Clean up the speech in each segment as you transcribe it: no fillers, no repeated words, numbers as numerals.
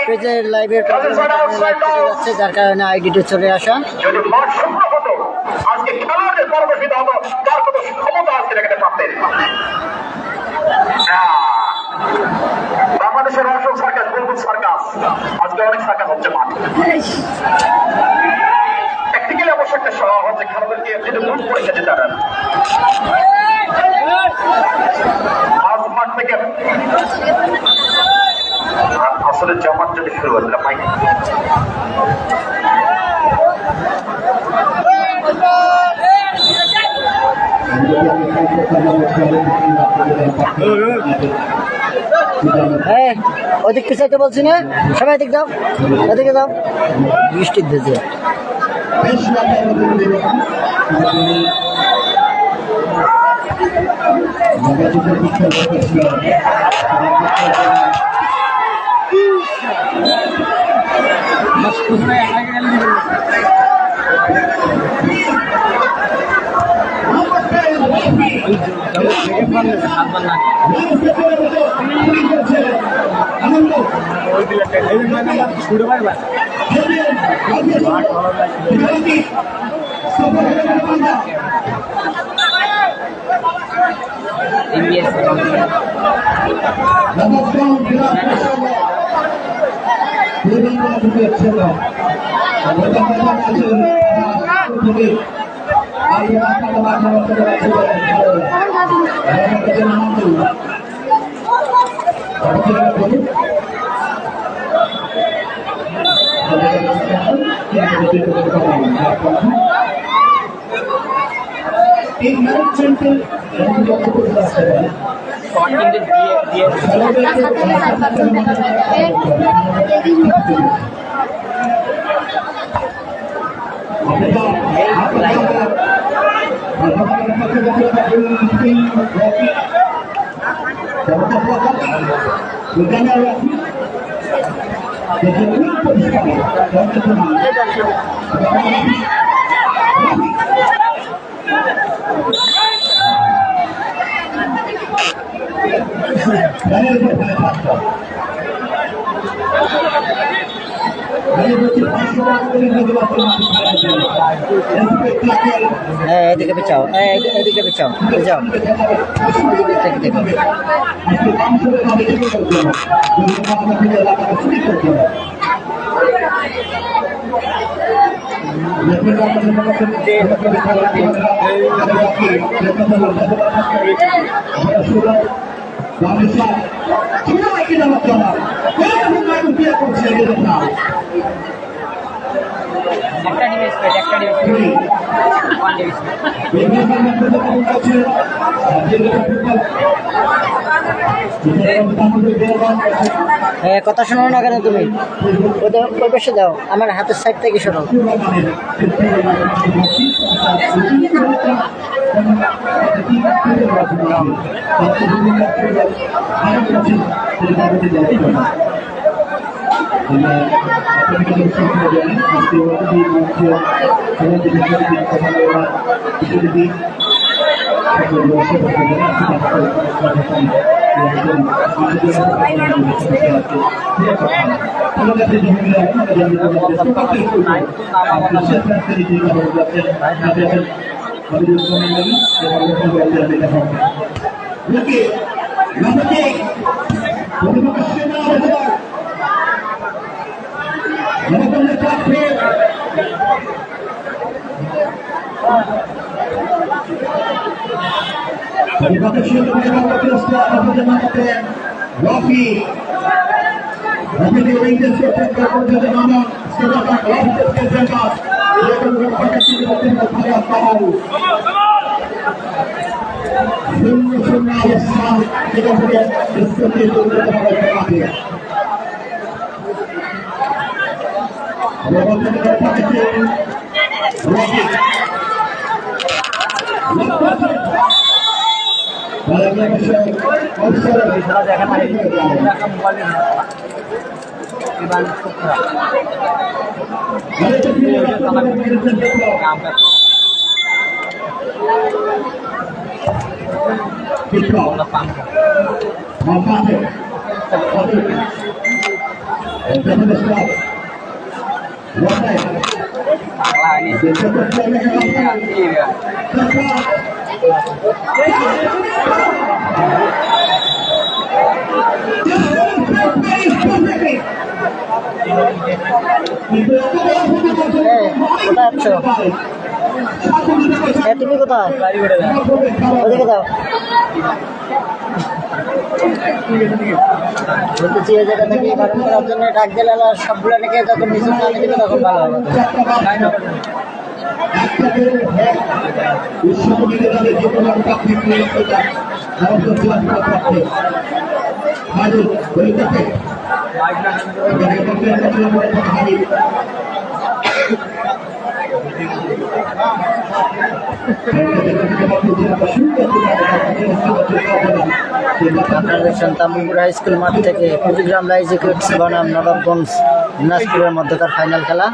পেজের লাইভের যাচ্ছে, যার কারণে আইডিটা চলে আসা। যদি মাঠ শুকনো হতো আজকে খেলোয়াড়দের পরবর্তীতে হতো, তার কত ক্ষমতা আজকে দেখাতে পারতেন। বাংলাদেশের অশোক সার্কাস, বুলবুল সার্কাস, আজকে অনেক সার্কাস হচ্ছে মাঠ। টেকনিক্যালি অবশ্য একটা স্বভাব হচ্ছে খেলোয়াড়দেরকে যেটা মুখ করে যেতে পারেন। আজ মাঠ থেকে আসলে জামাত যদি শুরু করবে মাইক হ্যাঁ, ওদিক পিছাইতে বলছি না, সবাই দিক দাও, ওদিকে দাও, বৃষ্টির ভেজে। এদিকে পেছাও, এদিকে পেছাও, যাও, এদিকে থেকে দেখো। কথা শোনো না কেন তুমি? ওই পাশে দাও, আমার হাতের সাইড থেকে শোনো। কোথায় আছো? তুমি কোথায়? ওদিকে দাও। বলতেছি এই জায়গা থেকে বারণ করার জন্য ডাক দিলে সবগুলো রেখে যখন নিচে নামে দেবে তখন ভালো হবে। আপনারা দেখছেন তাম্বুপুর হাই স্কুল মাঠ থেকে কুড়িগ্রাম রাইজিং কিডস বনাম নবাবগঞ্জ দিনাজপুরের মধ্যকার ফাইনাল খেলা।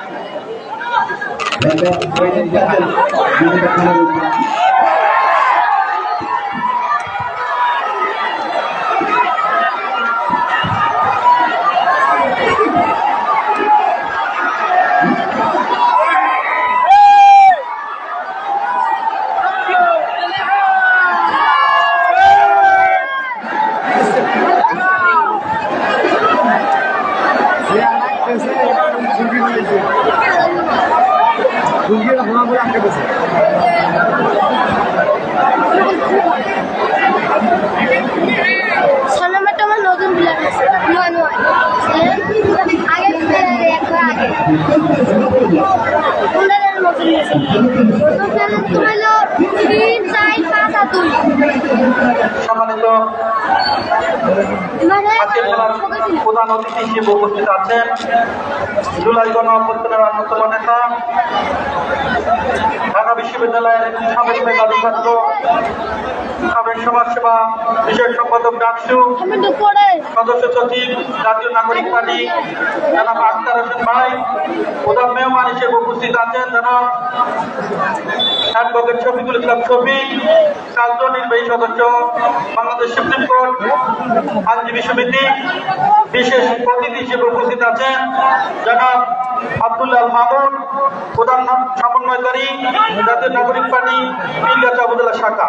ছনামাটা আমার নতুন প্লেয়ার আছে নয় নয় আগের প্লেয়ার একবার আগে ওনাদের নতুন নতুন প্লেয়ার হলো 3 4 5 আর 2 সম্মানিত মানে আজকের খেলার প্রধান অতিথি হিসেবে উপস্থিত আছেন জুলাই গণ অভ্যুত্থানের অন্যতম নেতা ঢাকা বিশ্ববিদ্যালয়ের সাবেক মেধাবী ছাত্র সাবেক সমাজসেবা বিষয়ক সম্পাদক ডাকসু আমি তো করে সদস্য সচিব জাতীয় নাগরিক পার্টি জনাব আখতার হোসেন ভাই প্রধান মেহমান হিসেবে উপস্থিত আছেন জনাব অ্যাডভোকেট শফিকুল ইসলাম শফিক কার্যনির্বাহী সদস্য বাংলাদেশ সুপ্রিম কোর্ট আইনজীবী সমিতি বিশেষ অতিথি হিসেবে উপস্থিত আছেন জনাব আব্দুল্লাহ মামুন প্রধান সমন্বয়কারী জাতীয় নাগরিক পার্টি পীরগাছা উপজেলা শাখা।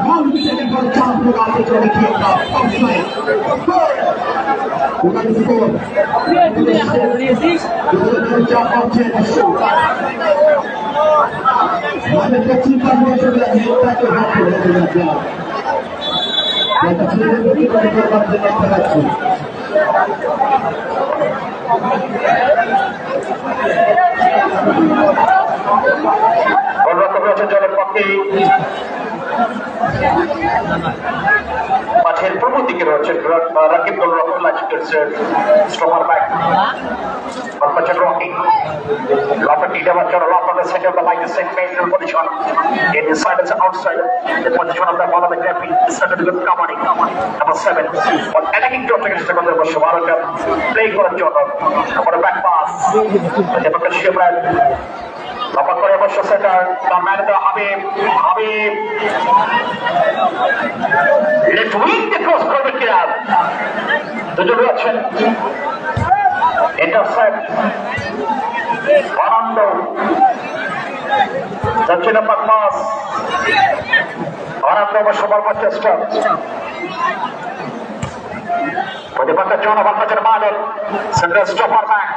One second for the chance to go out to the জলের পক্ষে মাঠের পূর্ব দিকে রয়েছে Rakibul Rahman stopper back rocking. Lopper Tita Vachara, Lopper the center of the line, the same main position. In inside and outside, the position of the ball of the gap is started to good comedy. Number 7. On attacking to against the Gondor Shawaraka, playing for a Jordan. For a back pass. The Democrat Shimran. Lopper Korea center, the man of the Habib. Left wing the cross court kill. The direction. Intercept. Arando. Dachina Pakmas. Arando Mashabar Manchester. For the Baka John of Akajan Madden. Central stopper back.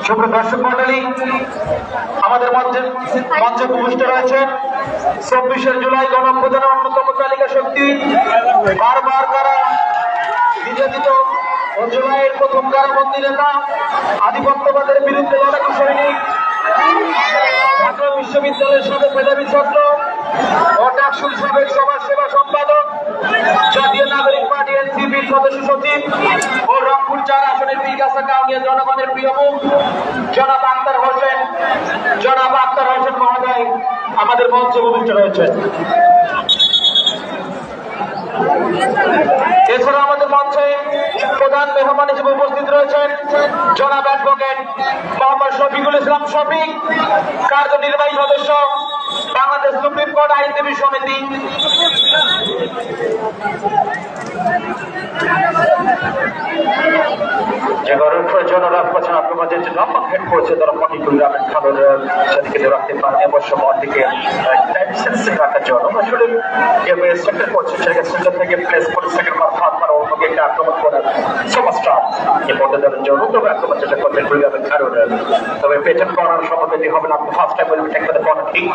সুপ্রিয় দর্শক মন্ডলী, আমাদের মঞ্চে উপস্থিত রয়েছেন 24শে জুলাই গণঅভ্যুত্থানের অন্যতম তালিকা শক্তি, বারবার কারা নির্যাতিত ও জুলাইয়ের প্রথম কারাবন্দী নেতা, আধিপত্যবাদের বিরুদ্ধে লড়াকু সৈনিক, ঢাকা বিশ্ববিদ্যালয়ের সাবেক মেধাবী ছাত্র ও ডাকসুর সাবেক সমাজ সেবা সম্পাদক, জাতীয় নাগরিক পার্টি এনসিপির সদস্য সচিব ও রংপুর 4 আসনের বিকাশা কাউনিয়া জনগণের প্রিয় মুখ জনাব আক্তার হোসেন মহোদয় আমাদের মঞ্চে উপস্থিত রয়েছেন। এছাড়া আমাদের মঞ্চে প্রধান মেহমান হিসেবে উপস্থিত রয়েছেন জনাব অ্যাডভোকেট মোহাম্মদ শফিকুল ইসলাম শফিক, কার্যনির্বাহী সদস্য, বাংলাদেশ সুপ্রিম কোর্ট আইনজীবী সমিতি। যে গরম প্রয়োজন রাজপথে আক্রমণের যে লম্বা হেড করেছে তারা পার্টিকুলার খাবারের সেদিকে রাখতে পারেন অবশ্য মনটিকে টাইম সেন্সিং রাখার জন্য আসলে সেন্টার করছে সেটাকে সেন্টার থেকে প্লেস করে সেকেন্ড বার থার্ড বার অন্যকে একটা আক্রমণ করার সুপারস্টার এ পর্যন্ত জন্য তবে আক্রমণ যেটা করতে কুড়িয়াবেন খারুনের তবে পেটেন্ট করার সম্ভাবনা হবে না। First time will take for the corner kick,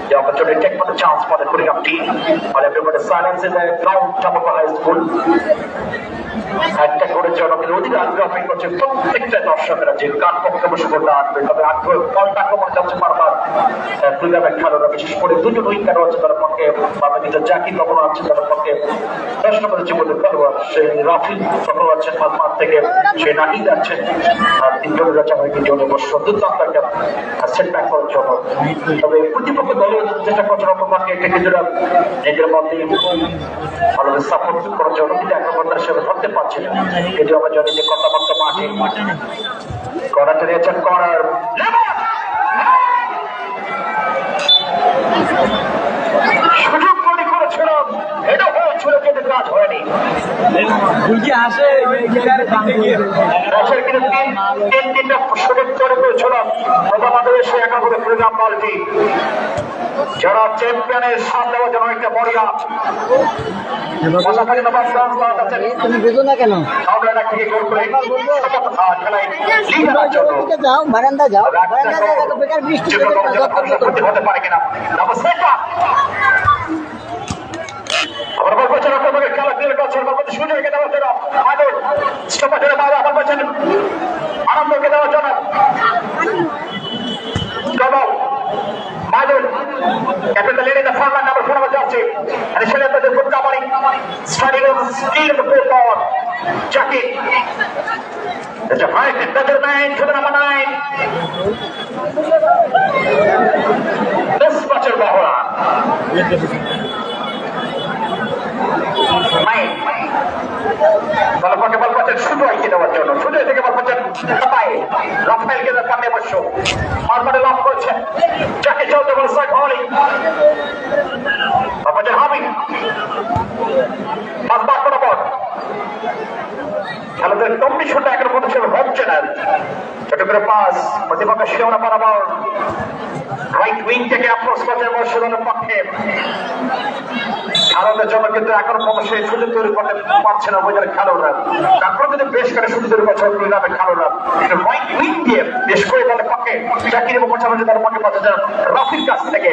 the opportunity take for the chance for the Kuriam team, while everybody silence in the ground top of the high school. একটা করে জনকের অধিকার আগ্রহ করছে প্রত্যেকটা দর্শকেরা যে কার পক্ষে বসে করতে আসবে, তবে আগ্রহ কলটা আক্রমণ যাচ্ছে বারবার কুড়িয়াবেন খেলোয়াড়রা, বিশেষ করে দুটো উইকেট রয়েছে তার পক্ষে বাংলাদেশের জাকির কখনো আছে তার পক্ষে 10 নম্বরের জীবনের খেলোয়াড় সেই রাফি সফল আছেন মাঠ থেকে, সে নাকি যাচ্ছেন আর 3 জন রয়েছে আমার কি জন্য বসে দুর্দান্ত একটা সেট ব্যাক করার জন্য। তবে প্রতিপক্ষ দলের চেষ্টা করছে রকমাকে একটা কিছুটা নিজের মধ্যে ভালোভাবে সাপোর্ট করার জন্য, কিন্তু আক্রমণটা হিসেবে ধরতে পারছে না। এটি আমরা জানি যে কথাবার্তা মাঠে করাতে দিয়েছেন করার সুযোগ তৈরি করেছিল, এটা হয়েছিল কিন্তু কাজ হয়নি। তিনটা সুযোগ তৈরি করেছিল বাংলাদেশে একাধারে প্রোগ্রাম দলটি, যারা চ্যাম্পিয়নের সামনে দেওয়ার জন্য একটা বড়িয়া তুমি বুঝো না কেন? যাও বারান্দা যাও, বেকার বৃষ্টি হতে পারে কিনা সুযোগকে দেওয়ার জন্য আনন্দকে দেওয়ার জন্য Madul, captain the lead in the front line, number 4 of Joseph. And it's Shilata the good covering. Starting with steal the full forward. Jackie. There's a fight in the man to the number 9. This Bachar Bahura. 9. বল পাচ্ছেন শুধু আইকে দেওয়ার জন্য, শুধু থেকে বল পাচ্ছেন পায়ে Rafael কে পান্ডে বসো মারমারে লক করছেন, যাকে চলতে বল সাইড হলি পাচ্ছেন হাবি পাঁচ বার করে বল খেলাদের কম্বিনেশনটা একের মধ্যে সে হচ্ছে না। ছোট করে পাস প্রতিপক্ষ সীমানা পারাবর রাইট উইং থেকে অ্যাপ্রোচ করছে বর্ষদের পক্ষে খেলোয়াড়দের জন্য কিন্তু এখনো পর্যন্ত সেই সুযোগ তৈরি করতে পারছে না উপজেলার খেলোয়াড়রা। তারপর কিন্তু বেশ করে সুযোগ তৈরি করছে গ্রামের খেলোয়াড়রা। রাইট উইং দিয়ে বেশ করে তাদের পক্ষে জাকির এবং পাশাপাশি তার পক্ষে পাচ্ছে রফির কাছ থেকে।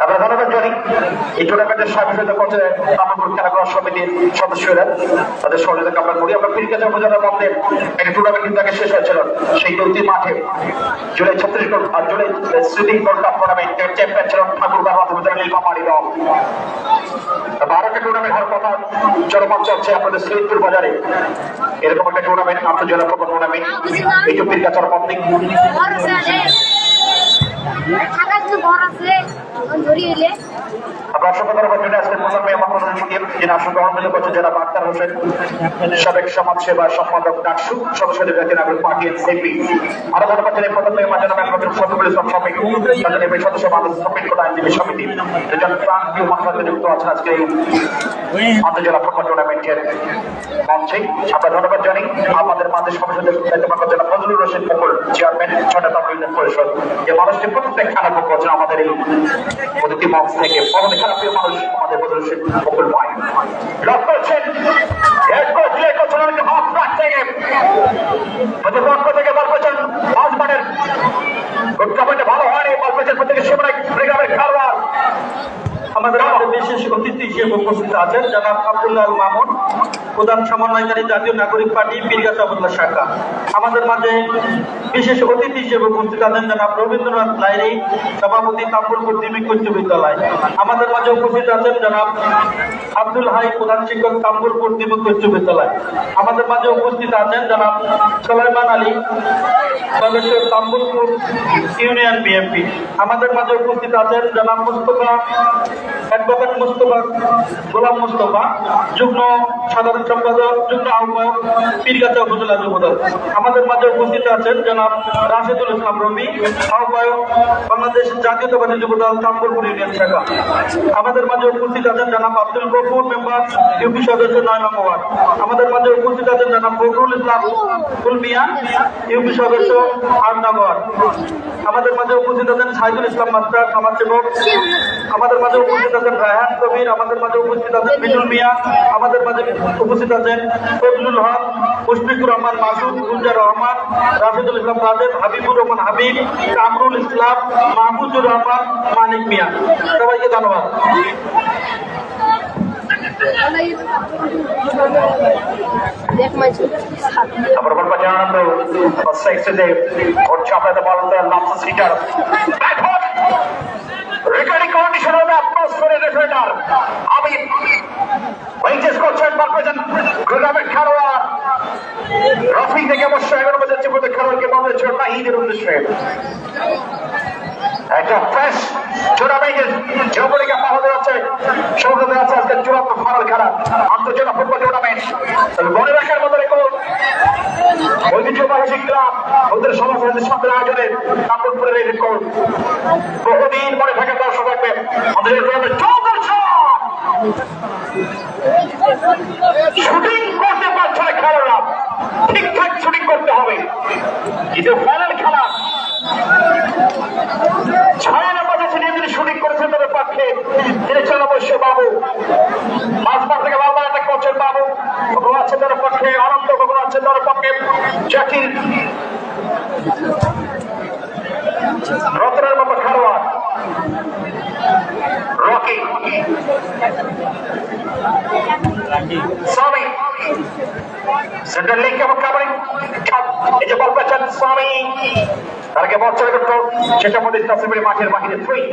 আমরা ধন্যবাদ জানি এই টুর্নামেন্টের সহযোগিতা করছে তামাকুর খেলা করার সমিতির সদস্যরা, তাদের সহযোগিতা কামনা করি। আমরা পীরগাছা উপজেলার মধ্যে একটি টুর্নামেন্ট কিন্তু আগে শেষ হয়েছিল সেই দৌতি মাঠে জুলাই 36 আর জুলাই স্মৃতি গোল্ড কাপ টুর্নামেন্টের চ্যাম্পিয়ন ছিল ঠাকুরগাঁও মাধ্যমিক নীলফামারী দল। ভারতের টুর্নামেন্ট হওয়ার কথা চলমান চলছে আপনাদের শ্রীপুর বাজারে। এরকম একটা টুর্নামেন্ট আন্তর্জাতিক টুর্নামেন্ট এই যে পীরগাছার মধ্যে আমরা অসংখ্য ধন্যবাদ জন্য আজকে প্রথমে আমার যিনি অংশগ্রহণ করছেন জনাব আক্তার হোসেন, সাবেক সমাজসেবা সম্পাদক ডাকসু, সদস্যদের নাগরিক পার্টি এনসিপি। আরো ধন্যবাদ জানাই প্রথমে আমার জনাব সদস্য সদস্য বাংলাদেশ সাবমিট করা আইনজীবী সমিতি দুজন প্রান্তীয় মানুষের যুক্ত আছেন আজকে এই আন্তর্জাতিক ফুটবল টুর্নামেন্টের মঞ্চে। আমরা ধন্যবাদ জানাই আমাদের মাঝে সদস্যদের জনাব ফজলুর রশিদ মুকুল, চেয়ারম্যান ছটা ইউনিয়ন পরিষদ, যে মানুষটি প্রত্যেক খেলা করছেন আমাদের এই অতিথি মঞ্চ থেকে। আমাদের খেলাপ্রিয় মানুষ আমাদের ফজলুর রশিদ মুকুল ভাই ব্লক করছেন হাফ ট্রাক থেকে পক্ষ থেকে বল পেয়েছেন মাঝমাঠের টুর্নামেন্টে ভালো হয়নি, বল পেয়েছেন প্রত্যেকে সেবাই ব্রিগেডের খেলোয়াড়। আমাদের বিশেষ অতিথি হিসেবে উপস্থিত আছেন জনাব আব্দুল্লাহ আল মামুন, প্রধান সমন্বয়কারী জাতীয় নাগরিক পার্টি পীরগাছা উপজেলা শাখা। আমাদের মাঝে বিশেষ অতিথি হিসেবে উপস্থিত আছেন জনাব রবীন্দ্রনাথ লাইরি, সভাপতি তাম্বুলপুর দিমিক উচ্চ বিদ্যালয়। আমাদের মাঝে উপস্থিত আছেন জনাব আব্দুল হাই, প্রধান শিক্ষক তাম্বুলপুর দিমিক উচ্চ বিদ্যালয়। আমাদের মাঝে উপস্থিত আছেন জনাব সুলাইমান আলী, সদস্য তাম্বুলপুর ইউনিয়ন বিএনপি। আমাদের মাঝে উপস্থিত আছেন জনাব মুস্তফা, অ্যাডভোকেট মুস্তফা, গোলাম মুস্তফা, যুগ্ম সাধারণ সম্পাদক, যুগ্ম আহ্বায়ক পীরগাছা উপজেলা যুবদল। আমাদের মাঝে উপস্থিত আছেন জনাব রাশেদুল ইসলাম রবি, আহ্বায়ক বাংলাদেশ জাতীয়তাবাদী যুবদল তাম্বুলপুর ইউনিয়ন শাখা। আমাদের মাঝে উপস্থিত আছেন জনাব আব্দুল গফুর, মেম্বার ইউপি সদস্য 9 নম্বর ওয়ার্ড। আমাদের মাঝে উপস্থিত আছেন জনাব ফখরুল ইসলাম কুলমিয়া, ইউপি সদস্য 8 নম্বর ওয়ার্ড। আমাদের মাঝে উপস্থিত আছেন সাইদুল ইসলাম মাস্টার, সমাজসেবক। আমাদের মাঝে উপস্থিত আছেন রায়হান কবির, আমাদের মাঝে উপস্থিত আছেন বিজুল মিয়া, আমাদের মাঝে উপস্থিত আছেন ফজলুল হক, মুশফিকুর রহমান মাসুদ, গুলজার রহমান, রাশিদুল ইসলাম রাজেদ, হাবিবুর রহমান হাবিব, কামরুল ইসলাম, মাহফুজুর রহমান, মানিক মিয়া। সবাইকে ধন্যবাদ। রেকর্ডিং কন্ডিশন হবে অ্যাটমসফিয়ারের রেফারেটার আমি ওয়েটেস করছেন বল পেয়েছেন গ্রামের খেলোয়াড় রফি থেকে অবশ্যই 11 নম্বর যাচ্ছে প্রত্যেক খেলোয়াড়কে বলতে ছিল না ঈদের উদ্দেশ্যে একটা ফ্রেশ টুর্নামেন্টের জবরিকা পাওয়া যাচ্ছে সৌরভে আছে আজকে চূড়ান্ত ফাইনাল খেলা আন্তর্জাতিক ফুটবল টুর্নামেন্ট। মনে রাখার মতো রেকর্ড ঐতিহ্যবাহী ক্লাব ওদের সমাজের সাথে আয়োজনে তাম্বুলপুরের এই রেকর্ড বহুদিন মনে থাকার দর্শক থাকবে আমাদের শুটিং করতে পারছে না খেলোয়াড়রা, ঠিকঠাক শুটিং করতে হবে কিন্তু ফাইনাল খেলা 6 নম্বর যিনি শুটিং করেছেন তাদের পক্ষে তিনি ছিলেন অবশ্যই বাবু, মাঝমাঠ থেকে বারবার অ্যাটাক করছেন বাবু, কখনো আছেন তার পক্ষে অনন্ত, কখনো আছেন তার পক্ষে জাকির, রতনের মতো খেলোয়াড় রকি, স্বামী সেন্ট্রাল লিগ এবং কাবাডি এই যে বল পেয়েছেন স্বামী তারকে বল চলে করতো সেটা মধ্যে তাসিমের মাঠের বাহিরে 3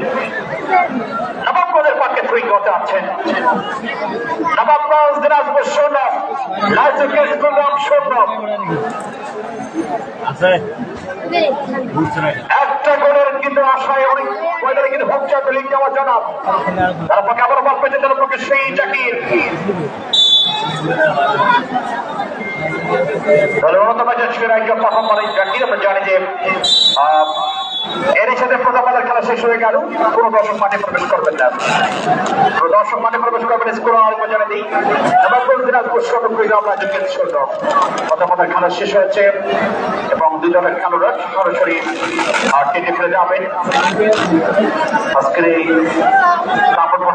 নবাবগঞ্জের পক্ষে 3 করতে আছেন নবাবগঞ্জ দিনাজপুর 0 লাইসুকেশ প্রোগ্রাম 0 একটা গোলের কিন্তু আশায় অনেক ময়দানে কিন্তু ভোগচাপ লিগ যাওয়ার জানাব তার পক্ষে আবার বল পেয়েছেন তার পক্ষে সেই জাকির দলের অন্যতম প্রথমবার এই জাকির আমরা জানি যে এর সাথে আমাদের খেলা শেষ হয়ে গেল, কোনো দর্শক মাঠে প্রবেশ করবেন না, কোনো দর্শক মাঠে প্রবেশ করবেন স্কুল জানিয়ে দিই। এবার দিনাজপুর আমাদের খেলা শেষ হয়েছে এবং দুজনের খেলোয়াড় সরাসরি টেনে ফেলে যাবেন আজকের এই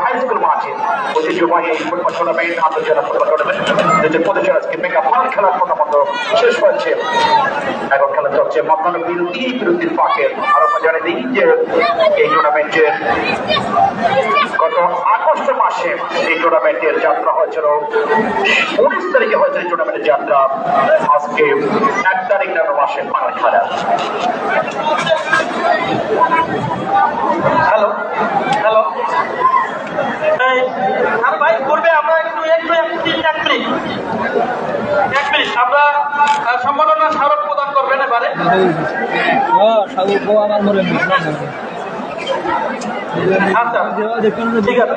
হাই স্কুল মাঠে ঐতিহ্যবাহী এই ফুটবল টুর্নামেন্ট, আন্তর্জাতিক ফুটবল টুর্নামেন্ট 2025 আজকে মেগা ফাইনাল খেলার প্রথমত শেষ হয়েছে। এখন খেলা চলছে মধ্যাহ্ন বিরতির ফাঁকে। আরো জানিয়ে দিই যে এই টুর্নামেন্টের গত আগস্ট মাসে এই টুর্নামেন্টের যাত্রা হয়েছিল, 19 তারিখে হয়েছে এই টুর্নামেন্টের যাত্রা, আজকে 1 তারিখ মাসের ফাইনাল খেলা। হ্যালো হ্যালো আর ভাই করবে আমরা একটু এক মিনিট আমরা সম্মাননা স্মারক প্রদান করবেন এবারে। আচ্ছা ঠিক আছে।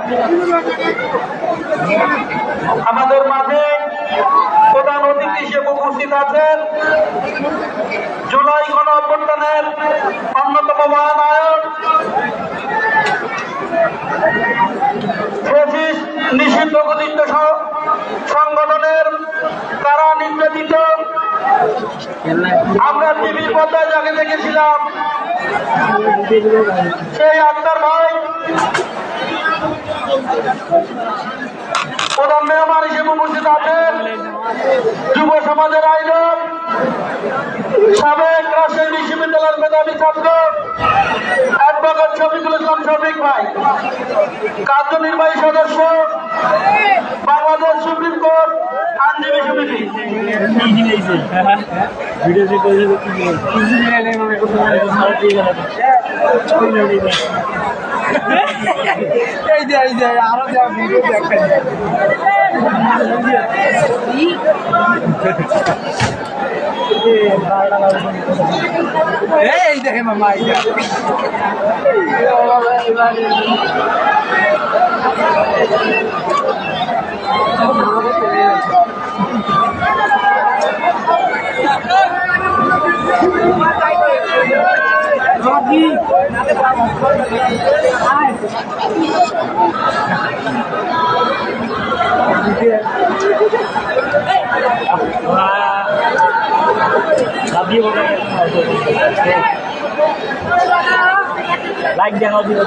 আমাদের মাঝে প্রধান অতিথি হিসেবে উপস্থিত আছেন জুলাই গণ অভ্যুত্থানের অন্যতম মহানায়ক নিষিদ্ধ ঘোষিত সংগঠনের তারা নির্যাতিত, আমরা টিভির পর্দায় যাকে দেখেছিলাম সেই আক্তার ভাই প্রধান মেহমান হিসেবে উপস্থিত আছেন যুব সমাজের আইডল, সাবেক রাজশাহী বিশ্ববিদ্যালয়ের মেধাবী ছাত্র অ্যাডভোকেট শফিকুল ইসলাম শফিক ভাই, কার্যনির্বাহী সদস্য বাংলাদেশ সুপ্রিম কোর্ট আইনজীবী সমিতি। এই দেখে মামা লাইক দেখাও দিল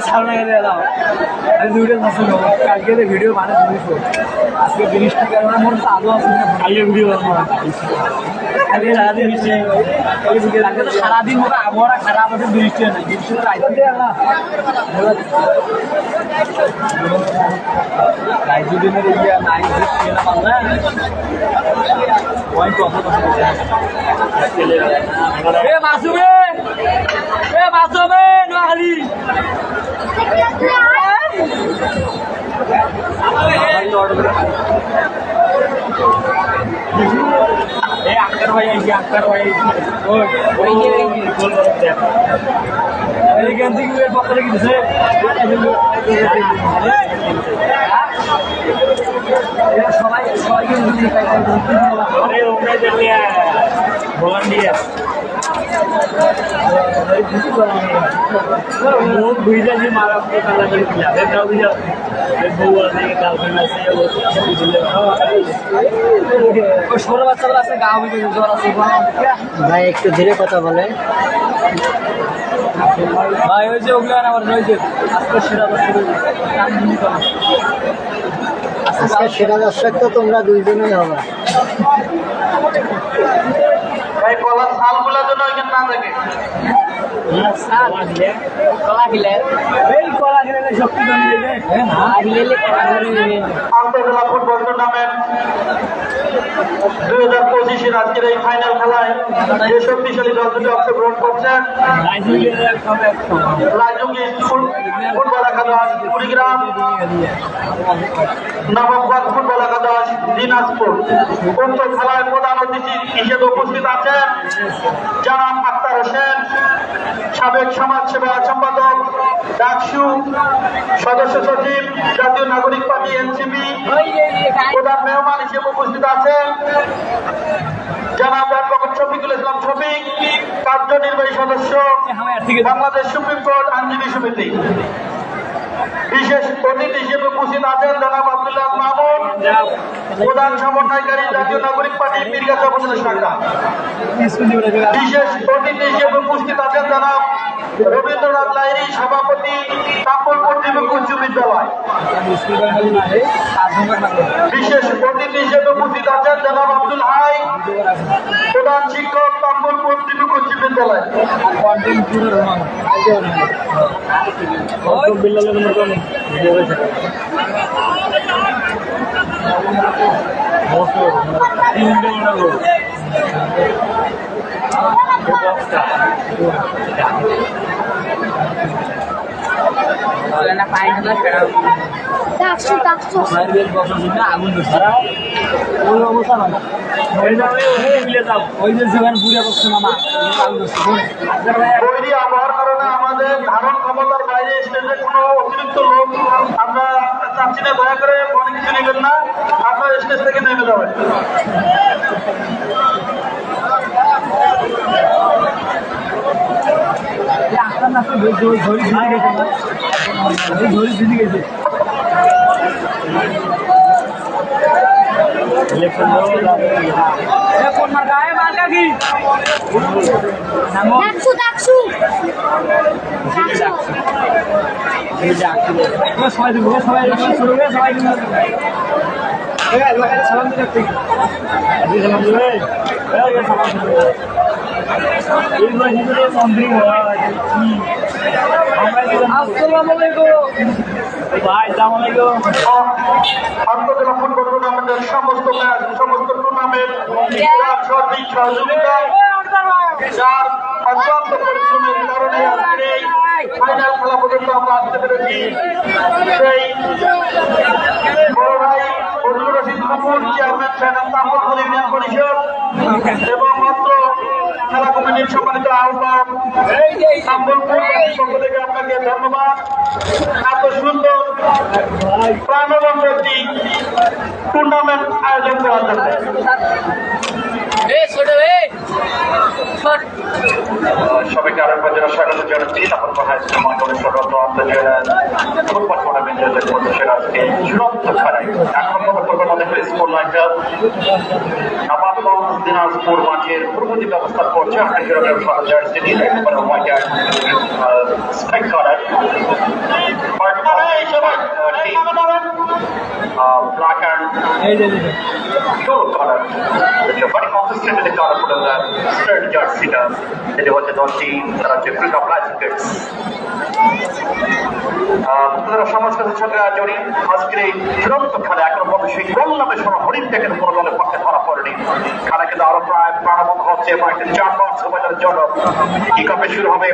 সামনে গেলে এলাম আমি দুইটা পছন্দ কালকে ভিডিও বানাই শুনেছো আজকে জিনিসটা কারণে মনে তো আদৌ আছে কালকে ভিডিও কালকে সারাদিন মতো আবহাওয়া খারাপ আছে বৃষ্টি নাই বৃষ্টি রাইজুদিনের ইয়া নাই বৃষ্টি না পারলে ওই কথা মাসুমে নোয়াখালী আক্তার ভাই আক্তার ভাই এখান থেকে পত্র লিখেছে সবাই সবাইকে ভগবান দিয়ে বুঝলা যে মারা কালা করে বউ আছে গার্লফ্রেন্ড আছে ছোট বাচ্চারা আছে গা বুঝে জ্বর আছে ভাই একটু ধীরে কথা বলে। ভাই ওই যে ওগুলো আমার রয়েছে আজকে সেরা আজকে সেরা দর্শক তো তোমরা দুইজনেই হবে। ভাই কলার শালগুলা যেন ওইখানে না থাকে। কলা খেলে এই কলা খেলে শক্তি কমে যাবে আন্তর্জাতিক ফুটবল টুর্নামেন্ট 2025 আজকের এই ফাইনাল খেলায় যে শক্তিশালী দল দুটি অংশগ্রহণ করছেন রাজুঙ্গি ফুটবল একাদশ কুড়িগ্রাম, নবাবগঞ্জ ফুটবল একাদশ দিনাজপুর। উক্ত খেলায় প্রধান অতিথি হিসেবে উপস্থিত আছেন জনাব আক্তার হোসেন, সাবেক সমাজসেবা সম্পাদক ডাকসু, সদস্য সচিব জাতীয় নাগরিক পার্টি এনসিপি। প্রধান মেহমান হিসেবে উপস্থিত আছেন জনাব অ্যাডভোকেট শফিকুল ইসলাম শফিক, কার্যনির্বাহী সদস্য, বাংলাদেশ সুপ্রিম কোর্ট আইনজীবী সমিতি। বিশেষ অতিথি হিসেবে উপস্থিত আছেন জনাব আব্দুল্লাহ মামুন, প্রধান সমন্বয়কারী জাতীয় নাগরিক পার্টি পীরগাছা উপজেলা শাখা। বিশেষ অতিথি হিসেবে উপস্থিত আছেন জনাব রবীন্দ্রনাথ লাহিড়ী, সভাপতি, কাপড়পুর ত্রিভুজ উচ্চ বিদ্যালয়। বিশেষ অতিথি হিসেবে উপস্থিত আছেন জনাব আব্দুল হাই, প্রধান শিক্ষক, কাপড়পুর ত্রিভুজ উচ্চ বিদ্যালয়। ডাকছো ডাকছো আগুন ওই অবস্থা নয় ওই যে সেখানে পুড়ে বসছে মামা বৈরী আবহাওয়ার কারণে আমাদের ধারণ ক্ষমতার বাইরে স্টেজে কোনো অতিরিক্ত লোক আমরা চাচ্ছি না, দয়া করে অনেক কিছু নেবেন না, আপনার স্টেজ থেকে নেমে যাবেন। ডাকছো ডাকছো সবাই দিব সবাই শুরু করে সবাই সালাম দিতে ভাই সালাম আলাইকুম। আন্তর্জাতিক ফুটবল টুর্নামেন্টের সমস্ত ম্যাচ, সমস্ত টুর্নামেন্ট সার্বিক সহযোগিতা, যার অত্যন্ত পরিশ্রমের কারণে আজকের এই ফাইনাল খেলা পর্যন্ত আমরা আসতে পেরেছি। সেই বড় ভাই ফজলুর রশিদ কপুর, চেয়ারম্যান চ্যানেল তাম্বুল ইউনিয়ন পরিষদ এবং মাত্র খেলা কমিটির সম্মানিত আহ্বায়ক তাম্বুলপুর পক্ষ থেকে আপনাকে ধন্যবাদ। এত সুন্দর প্রাণবন্ত একটি টুর্নামেন্ট আয়োজন করার জন্য। সবাইকে আরেকবার যারা স্বাগত জানাচ্ছি। তারপর কথা হচ্ছে মহানগরের সর্বত ফুটবল টুর্নামেন্টের যে পরিবেশের আজকে চূড়ান্ত খেলায় এখন পর্যন্ত আমাদের স্কোর লাইনটা নবাবগঞ্জ দিনাজপুর মাঠের পূর্ব দিকে অবস্থান করছে। একটা সেরকম সাদা জার্সি দিয়ে একবারে white strike colour black and yellow color. It's a very consistent in the color for the third jersey. It was a dotty, different of light tickets. সমাজকাজের সঙ্গে জড়িয়ে আজকের এই চূড়ান্ত খেলা এখনো পর্যন্ত সেই গোল নামে শোনা হরিণ থেকে কোনো দলের পক্ষে ধরা পড়েনি। খেলা কিন্তু আরো প্রায় প্রাণবন্ত হচ্ছে, প্রায় 4-5 সময়ের জন্য কি কাপে শুরু হবে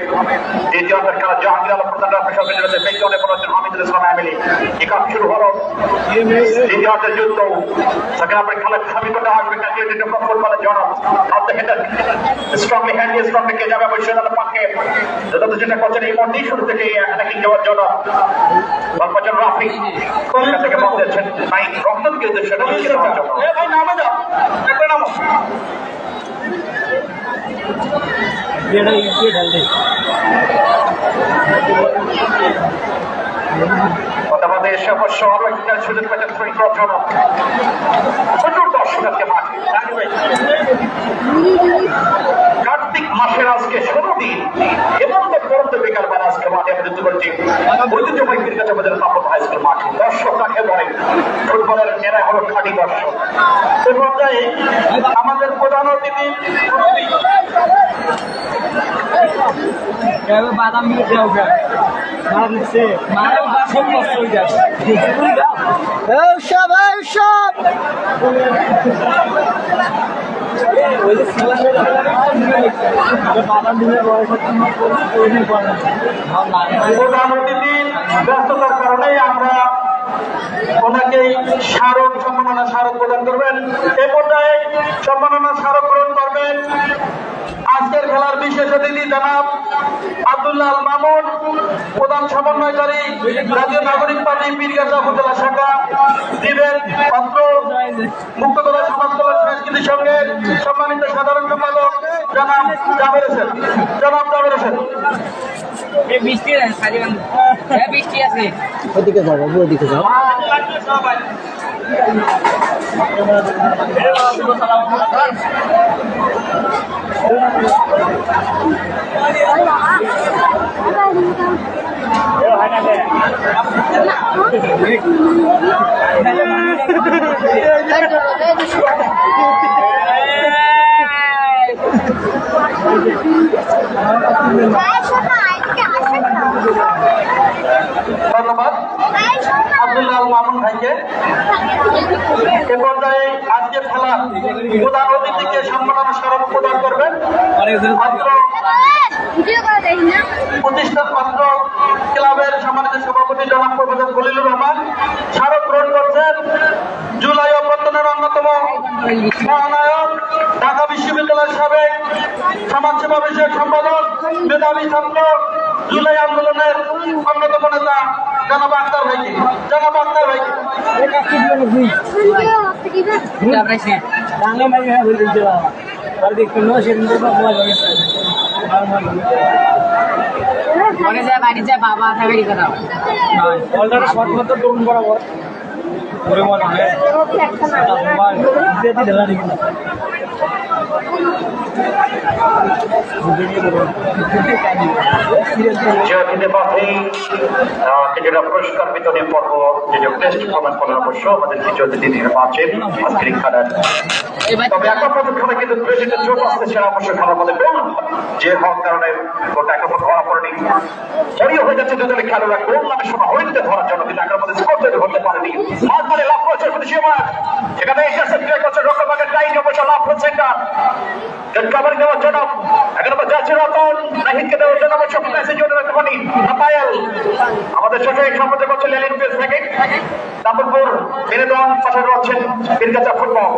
দ্বিতীয় খেলা। জাহাঙ্গীর আলম প্রধান পেছনে পড়েছেন হামিদুল ইসলাম আমিলি। কি কাপ শুরু হলো দ্বিতীয় যুদ্ধ, সেখানে আপনার খেলার সমীপটা আসবে ফুটবলের জন্য স্ট্রংলি হ্যান্ড দিয়ে স্ট্রংলি কে যাবে অবশ্যই পক্ষে যত যেটা করছেন এই মন্দির শুরু থেকে অ্যাটাকিং যাওয়ার জন্য বলছেন রাফি কলকাতা থেকে বল দিচ্ছেন ভাই রক্তকে উদ্দেশ্য দেওয়ার জন্য। ভাই নামে যাও, একটা নামো। আমাদের এসে অবশ্য আরো একটা সুযোগ পেয়েছেন তৈরি করার জন্য। প্রচুর দর্শক আজকে মাঠে। কার্তিক মাসের আজকে 16 দিন এবং পরন্ত বিকাল বেলা আজকে মাঠে আমরা যুদ্ধ করছি ঐতিহ্যবাহী ক্রিকেট আমাদের তাপত হাই স্কুল মাঠে। দর্শক কাকে বলে ফুটবলের মেয়েরা হলো খাঁটি দর্শক। এ পর্যায়ে আমাদের প্রধান অতিথি বাদাম মিলে দেওয়া দিচ্ছে সব নষ্ট হয়ে যাবে। সব বাদাম দিলে প্রধান অতিথির ব্যস্ততার কারণে আমরা ওনাকে স্মারক সম্মাননা স্মারক প্রদান করবেন। এ পর্যায়ে সম্মাননা স্মারক গ্রহণ করবেন আজকের খেলার বিশেষ অতিথি জনাব আব্দুল্লাহ আল মামুন, প্রধান সমন্বয়কারী জাতীয় নাগরিক পার্টি পীরগাছা উপজেলা শাখা, দিবেন পাত্র, মুক্তকলা সমাজ কল্যাণ সংস্কৃতি সংঘের সম্মানিত সাধারণ সম্পাদক জনাব জাবের হোসেন। বৃষ্টি আছে। ওদিকে যাও বাবু, ওদিকে যাও। ধন্যবাদ আব্দুল্লাহ আল মামুন ভাইকে। এ পর্যায়ে আজকের খেলার প্রধান অতিথিকে সম্মাননা স্মারক প্রদান করবেন প্রতিষ্ঠান পাত্র ক্লাবের সম্মানিত সভাপতি জনাব প্রফেসর খলিলুর রহমান। স্মারক গ্রহণ করছেন জুলাই অভ্যর্থনের অন্যতম মহানায়ক, ঢাকা বিশ্ববিদ্যালয়ের সাবেক সমাজসেবা বিষয়ক সম্পাদক, মেধাবী ছাত্র, জুলাই আন্দোলনের অন্যতম নেতা জনাব আক্তার ভাইকে। বাড়ি যায় বাবা থাকবে কি কথা শর্ট মতো দৌড় বরাবর ওরে মনে হয় যেটা পুরস্কার বিতরণের পর্ব, যেটা টেস্ট প্রমাণ করার অবশ্য আমাদের কিছু অতিথি আছে আজকের খেলার। তবে এখন পর্যন্ত খেলা কিন্তু প্রেসিডেন্ট চোট আসতে সেরা অবশ্য খেলার মধ্যে যে হওয়ার কারণে গোটা এখন ধরা পড়েনি, জড়িয়ে হয়ে যাচ্ছে দুজনে খেলোয়াড়রা গোল নামের সময় হইতে ধরার জন্য, কিন্তু একের মধ্যে স্কোর তৈরি হতে পারেনি। মাঝ মানে লাভ করেছে সেখানে এসে প্লে করছে রক্ষবাগের টাইট অবশ্য লাভ হচ্ছে না কাভার দেওয়ার জন্য এখন আবার যাচ্ছে রতন নাহিদকে দেওয়ার জন্য অবশ্য মেসেজ রাখতে পারি পায়েল। আমাদের ছোট এক সম্পর্কে করছে লেলিন পেস থেকে দামপুর বিনোদন পাশে রয়েছেন পীরগাছা ফুটবল।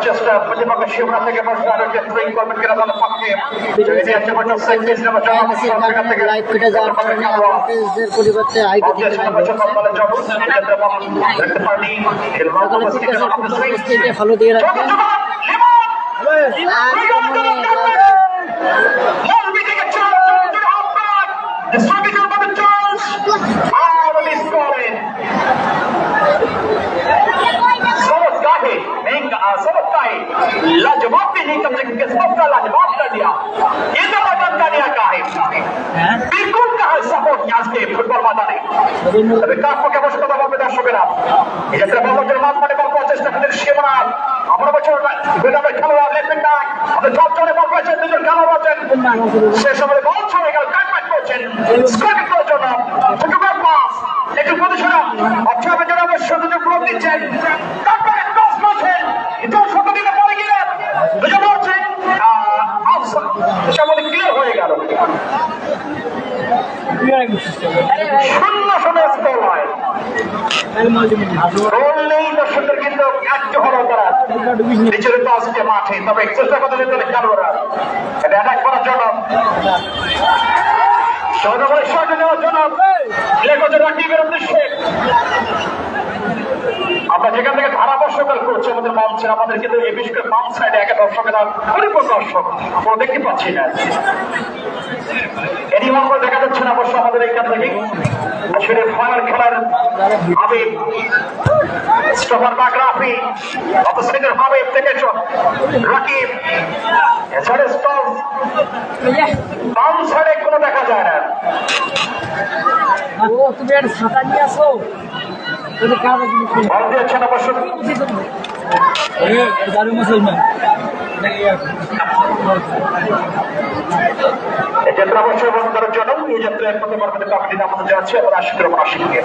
চেষ্টা প্রতিপক্ষ শিবরা থেকে লাইভ কেটে যাওয়ার কারণে আমাদের পরিবর্তে আইডি থেকে ফলো দিয়ে রাখবেন। लाजवाब भी नहीं कम से कम किस्मत का लाजवाब कर दिया, ये तो बटन दानिया का है बिल्कुल कहा सपोर्ट आज के फुटबल मैदाने। তবে কার পক্ষে বসে কথা বলবে দর্শকেরা, এই যাত্রা বাবুর মাঠ মানে বল চেষ্টা করে সীমানা আমরা বছর বেদাবের খেলোয়াড় লেফট ব্যাক আমাদের সব জনে বল পেয়েছেন, দুজন খেলোয়াড় আছেন শেষ সময় বল ছড়ে গেল কাটব্যাক করছেন স্কোরিং করার জন্য ফুটবল পাস একটু প্রদর্শন অক্ষরের জন্য অবশ্য দুজন ব্লক দিচ্ছেন কাটব্যাক ক্রস করছেন কিন্তু শত দিকে পড়ে গেলেন দুজন বলছেন সামনে ক্লিয়ার হয়ে গেল শূন্য শূন্য স্কোর হয়। গোল নেই দর্শকদের কিন্তু একটু হলো তারা নিচের পাশে মাঠে, তবে চেষ্টা করতে যেতে খেলোয়াড়রা এটা অ্যাটাক করার জন্য সৌরভের শট নেওয়ার জন্য রাকিবের উদ্দেশ্যে আমরা যেখান থেকে ধারাবর্ষকাল করছি আমাদের মঞ্চের আমাদের কিন্তু এই বিশেষ করে বাম সাইডে একে দর্শকেরা পরিপূর্ণ দর্শক আমরা দেখতে পাচ্ছি না, এরই মঙ্গল দেখা যাচ্ছে না অবশ্য আমাদের এইখান থেকে আসলে ফাইনাল খেলার আবিব স্টোফার বাগরাফি অপোজিটের হাবিব থেকে রাকিব এছাড়া স্টপ বাম সাইডে কোনো দেখা যায় না। ও তুমি একটা ছাতা নিয়ে আসো বল দিয়েছেন অবশ্য এই ক্ষেত্রে অবশ্যই বন্ধ করার জন্য নিয়ে যাত্রা এক পথে পারবে কমিটি আমাদের যাচ্ছে এবং আশিকের উপর আশিককে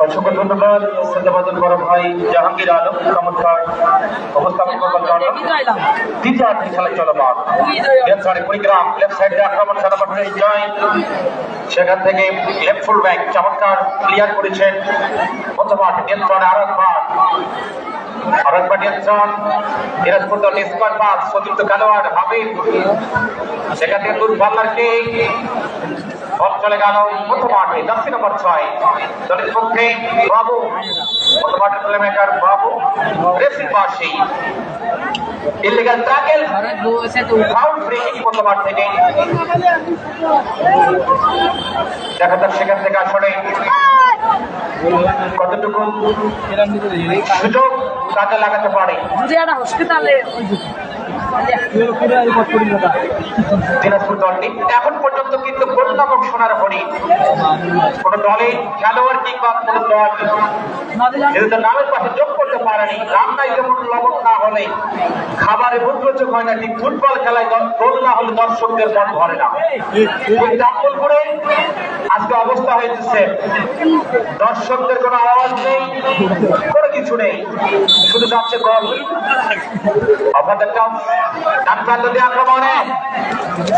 অসংখ্য ধন্যবাদ শ্রদ্ধাভাজন বড় ভাই জাহাঙ্গীর আলম চমৎকার উপস্থাপন করবার জন্য দ্বিতীয় খেলায় চলমান কুড়িগ্রাম লেফট সাইডে আক্রমণ সারাপাঠে জয় সেখান থেকে লেফট ফুল ব্যাক চমৎকার ক্লিয়ার করেছেন মধ্যমাঠ নিয়ন্ত্রণে আরেকবার নিয়ন্ত্রণ দিনাজপুর দল স্কোয়ার পাস অতিরিক্ত খেলোয়াড় হাবিব সেখান থেকে দূরপাল্লারকে বল চলে গেল মধ্যমাঠে জার্সি নম্বর 6 দলের পক্ষে বাবু মধ্যমাঠের প্লেমেকার বাবু রেসিং বাসী ইলিগাল ট্যাকেল ফাউল ফ্রি মধ্যমাঠ থেকে দেখা যাক সেখান থেকে আসলে কতটুকু সুযোগ কাজে লাগাতে পারে দিনাজপুর দলটি এখন পর্যন্ত কিন্তু গোল নামক সোনার হরিণ কোন দলে খেলোয়াড় কিংবা কোন দল যেহেতু নামের পাশে যোগ করতে পারেনি রান্নায় যেমন লবণ না হলে খাবারে মুদ্রচোখ হয় না, ঠিক ফুটবল খেলায় গোল না হলে দর্শকদের মন ভরে না। করে আজকে অবস্থা হয়েছে দর্শকদের কোনো আওয়াজ নেই, কোনো কিছু নেই, শুধু যাচ্ছে গোল। আপনাদের ডান প্রান্ত দিয়ে আক্রমণে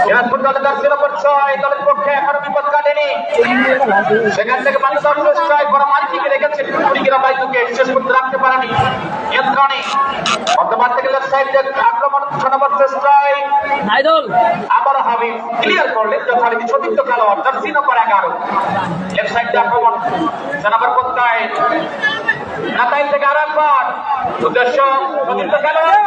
দিনাজপুর দলের জার্সি নম্বর 6 দলের পক্ষে এখনো বিপদ কাটেনি। সেখান থেকে মানুষ ট্রাই করা মার্কিকে রেখেছে কুড়িগ্রাম বাইতুকে শেষ করতে রাখতে পারেনি নিয়ন্ত্রণে। বর্তমান থেকে লেফট সাইডে আক্রমণ 6 নম্বর ট্রাই আবার হাবিব ক্লিয়ার করলেন যথারীতি সতীর্থ খেলোয়াড় জার্সি নম্বর 11 লেফট সাইডে আক্রমণ 6 নম্বর কোথায় নাতাইল থেকে আরেকবার উদ্দেশ্য সতীর্থ খেলোয়াড়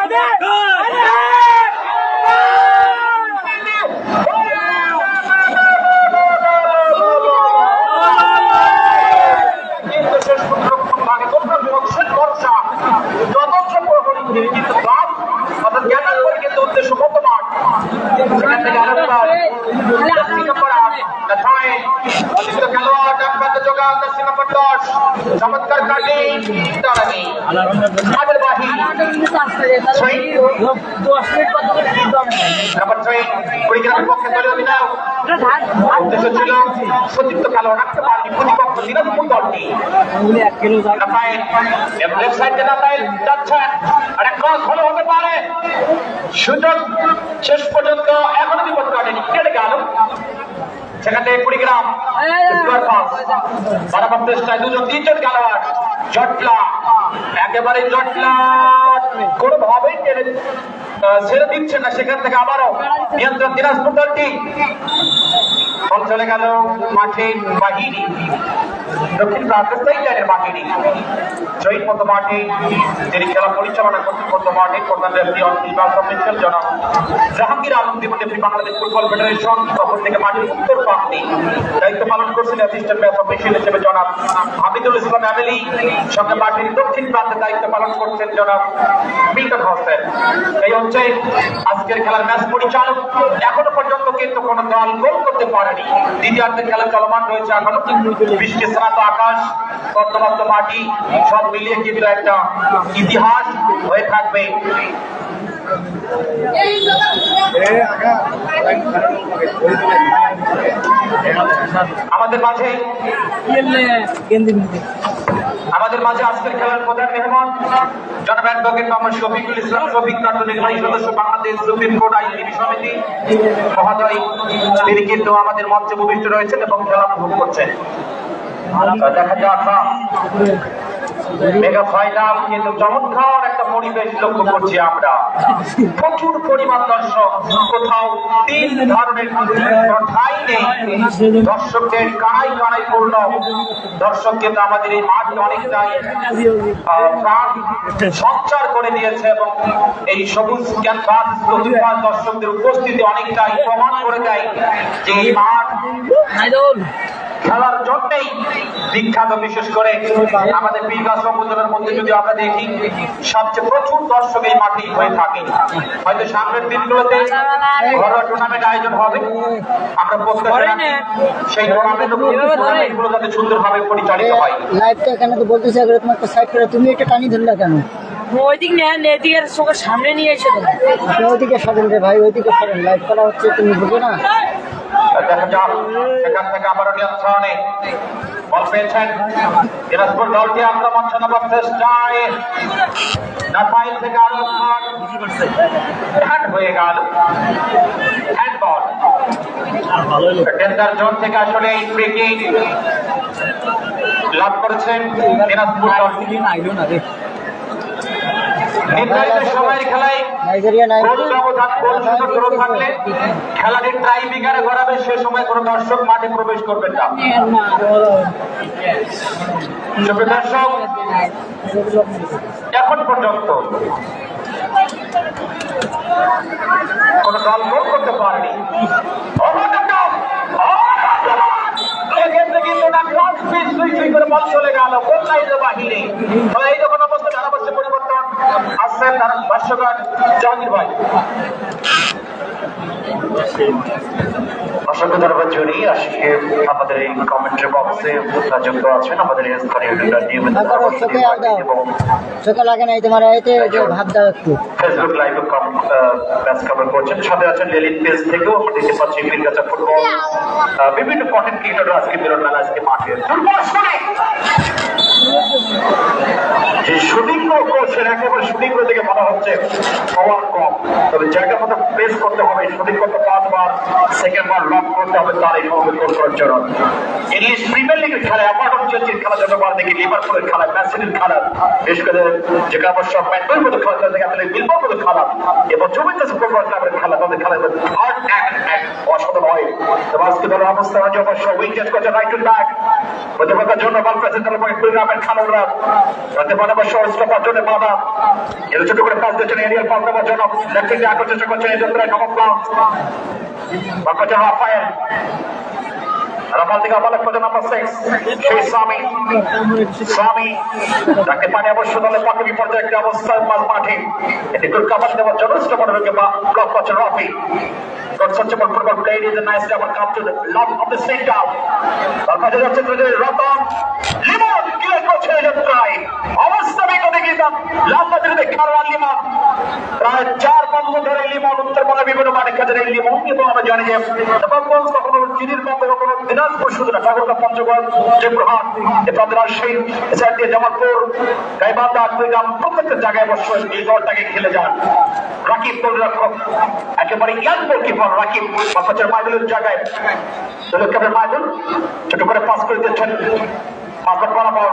উদ্দেশ্য বর্তমান সেখান থেকে আরেকবার খেলোয়াড় যোগান জার্সি নম্বর 10 চমৎকার কাটি দাঁড়ানি আমাদের বাহিনী নম্বর 6 কুড়িগ্রামের পক্ষে দলীয় অধিনায়ক উদ্দেশ্য ছিল সতীর্থ খেলোয়াড় রাখতে পারেনি প্রতিপক্ষ দিনাজপুর দলটি। লেফট সাইডে নাতাইল যাচ্ছে আর এক ক্রস হলে হতে পারে সুযোগ শেষ পর্যন্ত এখনো বিপদ কাটেনি, কেটে গেল। সেখানে কুড়িগ্রাম বারাবার চেষ্টায় দুজন তিনজন খেলোয়াড় জটলা একেবারে জটলা কোনোভাবেই ছেড়ে দিচ্ছে না। সেখান থেকে আবারও নিয়ন্ত্রণ দিনাজপুর দলটি বল চলে গেল মাঠে বাহিনী দক্ষিণ প্রান্তের লাইনের বাহিনী জয়ীর মতো মাঠে যিনি খেলা পরিচালনা করছেন মতো মাঠে প্রধান রেফারি অফিসিয়াল জনাব Jahangir Alam deputy Bangladesh football federation তখন থেকে মাঠের উত্তর প্রান্তে দায়িত্ব পালন করছেন অ্যাসিস্ট্যান্ট ম্যাচ অফিসিয়াল হিসেবে জনাব হামিদুল ইসলাম আমেলি, সঙ্গে মাঠের দক্ষিণ প্রান্তে দায়িত্ব পালন করছেন জনাব মিল্টন হোসেন। এই হচ্ছে আজকের খেলার ম্যাচ পরিচালক। এখনো পর্যন্ত কিন্তু কোন দল গোল করতে পারেনি। দ্বিতীয়ার্ধের খেলা চলমান রয়েছে এখনো। বৃষ্টি স্নাত আকাশ, কর্দমাক্ত মাটি সব মিলিয়ে কিন্তু একটা ইতিহাস হয়ে থাকবে। আমাদের মাঝে আজকের খেলার প্রধান মেহমান জনাব অ্যাডভোকেট মোহাম্মদ শফিকুল ইসলাম শফিক কার্যনির্বাহী সদস্য বাংলাদেশ সুপ্রিম কোর্ট আইনজীবী সমিতি মহোদয়, তিনি কিন্তু আমাদের মঞ্চে উপবিষ্ট রয়েছেন এবং খেলা উপভোগ করছেন। দেখা যাক মেগা ফাইনাল কিন্তু চমৎকার একটা পরিবেশ লক্ষ্য করছি আমরা। প্রচুর পরিমাণ দর্শক, কোথাও তিন ধরনের ঠাই নেই, দর্শকদের কানাই কানাই পূর্ণ। দর্শক কিন্তু আমাদের এই মাঠে অনেকটাই প্রাণ সঞ্চার করে দিয়েছে এবং এই সবুজ ক্যানভাস দর্শকদের উপস্থিতি অনেকটাই প্রমাণ করে দেয় যে এই মাঠ খেলার জন্যই বিখ্যাত। বিশেষ করে আমাদের বিকাশ উপজেলার মধ্যে যদি আমরা দেখি সবচেয়ে প্রচুর দর্শক এই মাঠেই হয়ে থাকে। হয়তো সামনের দিনগুলোতে ঘরোয়া টুর্নামেন্ট আয়োজন হবে, আমরা প্রত্যাশা সেই টুর্নামেন্টগুলো যাতে সুন্দরভাবে পরিচালিত হয়। লাইভটা এখানে তো বলতেছি, আগে তোমার একটা সাইড করে তুমি একটা টানি ধরলা কেন? ওইদিক নেন, এদিকে চোখের সামনে নিয়ে এসে ওইদিকে সরেন রে ভাই, ওইদিকে সরেন, লাইভ করা হচ্ছে, তুমি বুঝো না? দেখা যাক সেখান থেকে আবারও নিয়ন্ত্রণে বল পেয়েছেন দিনাজপুর দলটি আক্রমণ শোনাবার চেষ্টায় নাপাইল থেকে আরো হ্যান্ড হয়ে গেল হ্যান্ডবল ডেঞ্জার জোন থেকে আসলে এই ফ্রি কিক লাভ করেছেন দিনাজপুর দল। আইলো না রে নির্ধারিত সময়ের খেলায় নাইজেরিয়া গোল ব্যবধান গোল শূন্য ড্র থাকলে খেলাটি ট্রাই বিগারে গড়াবে, সে সময় কোনো দর্শক মাঠে প্রবেশ করবেন না। সুপ্রিয় দর্শক, এখন পর্যন্ত কোন দল গোল করতে পারেনি। এক্ষেত্রে কিন্তু না ক্রস পিচ সুই করে বল চলে গেল গোল লাইনের বাহিরে। এই যখন অবস্থা ধারাভাষ্য পরিবর্তন আসছেন তার ভাষ্যকার জাহাঙ্গীর ভাই। অসংখ্য ধন্যবাদ জুরি। আজকে আমাদের এই কমেন্ট্রি বক্সে যুক্ত আছেন আমাদের স্থানীয় চোখে লাগে নাই তোমার এতে যে ভাব দাও একটু ফেসবুক লাইভে ম্যাচ কভার করছেন, সাথে আছেন লেলিন পেজ থেকেও আমরা দেখতে পাচ্ছি মির্গাচা ফুটবল বিভিন্ন কন্টেন্ট ক্রিয়েটর আজকে মিলন মেলা আজকে মাঠে যে শুটিং করছেন একেবারে শুটিং করে থেকে মনে হচ্ছে পাওয়ার কম, তবে জায়গা মতো প্রেস করতে হবে, শুটিং করতে 5 বার সেকেন্ড বার লক করতে হবে তার এই মুহূর্তে গোল করার জন্য। ইংলিশ প্রিমিয়ার লিগের খেলা অ্যাপার্টন চেলসির খেলা যতবার দেখি, লিভারপুলের খেলা, ম্যান সিটির খেলা, বিশেষ করে যেটা অবশ্য ম্যানচেস্টার মতো খেলা থেকে আসলে বিলবাও মতো খেলা এবং জুভেন্টাস ফুটবল ক্লাবের খেলা, তাদের খেলা হার্ড এক অসাধারণ হয়। তবে আজকে দলের অবস্থা হচ্ছে অবশ্য উইকেট করছে রাইট টু ব্যাক প্রতিপক্ষের জন্য বল প্রেসেন্টারের পরে কুড়িগ্রামের খেলোয়াড়রা রাতে বাধা বা স্টপার জন্য বাধা এর ছোট করে পাস দিচ্ছেন এরিয়াল পাস দেওয়ার জন্য লেফট থেকে আগে চেষ্টা করছেন এই যাত্রায় নবম প্লাস বা করছেন রাফায়েল রাফাল থেকে আবার করছেন নাম্বার 6 সেই স্বামী তাকে পানি অবশ্য দলে পাকে বিপর্যয় একটা অবস্থায় মাঠে এটি গোল কাভার দেওয়ার জন্য স্টপারের ব্লক করছেন Rafi. Got such a football played is a nice double come to the lob of the center. তারপরে যাচ্ছে রতন লিমন ক্লিয়ার করছে ট্রাই অবস্থা বিগত গিয়েছেন লম্বা থেকে খেলোয়াড় লিমন প্রায় 4 বন্ধ ধরে লিমন উত্তরবঙ্গ বিভিন্ন মাঠে খেলে লিমন এবং আমরা জানি যে নবাবগঞ্জ কখনো চিনির বন্ধ কখনো দিনাজপুর শুধু না ঠাকুরগাঁ পঞ্চগড় জয়পুরহাট এপাদের রাজশাহী এছাড়া দিয়ে জামালপুর গাইবান্ধা কুড়িগ্রাম প্রত্যেকটা জায়গায় অবশ্য এই দলটাকে খেলে যান। রাকিব গোলরক্ষক একেবারে ইয়াং গোলকিপার রাকিব পাঁচের মাইদুলের জায়গায় গোলকিপার মাইদুল ছোট করে পাস করে দিচ্ছেন মাঝমাঠ বরাবর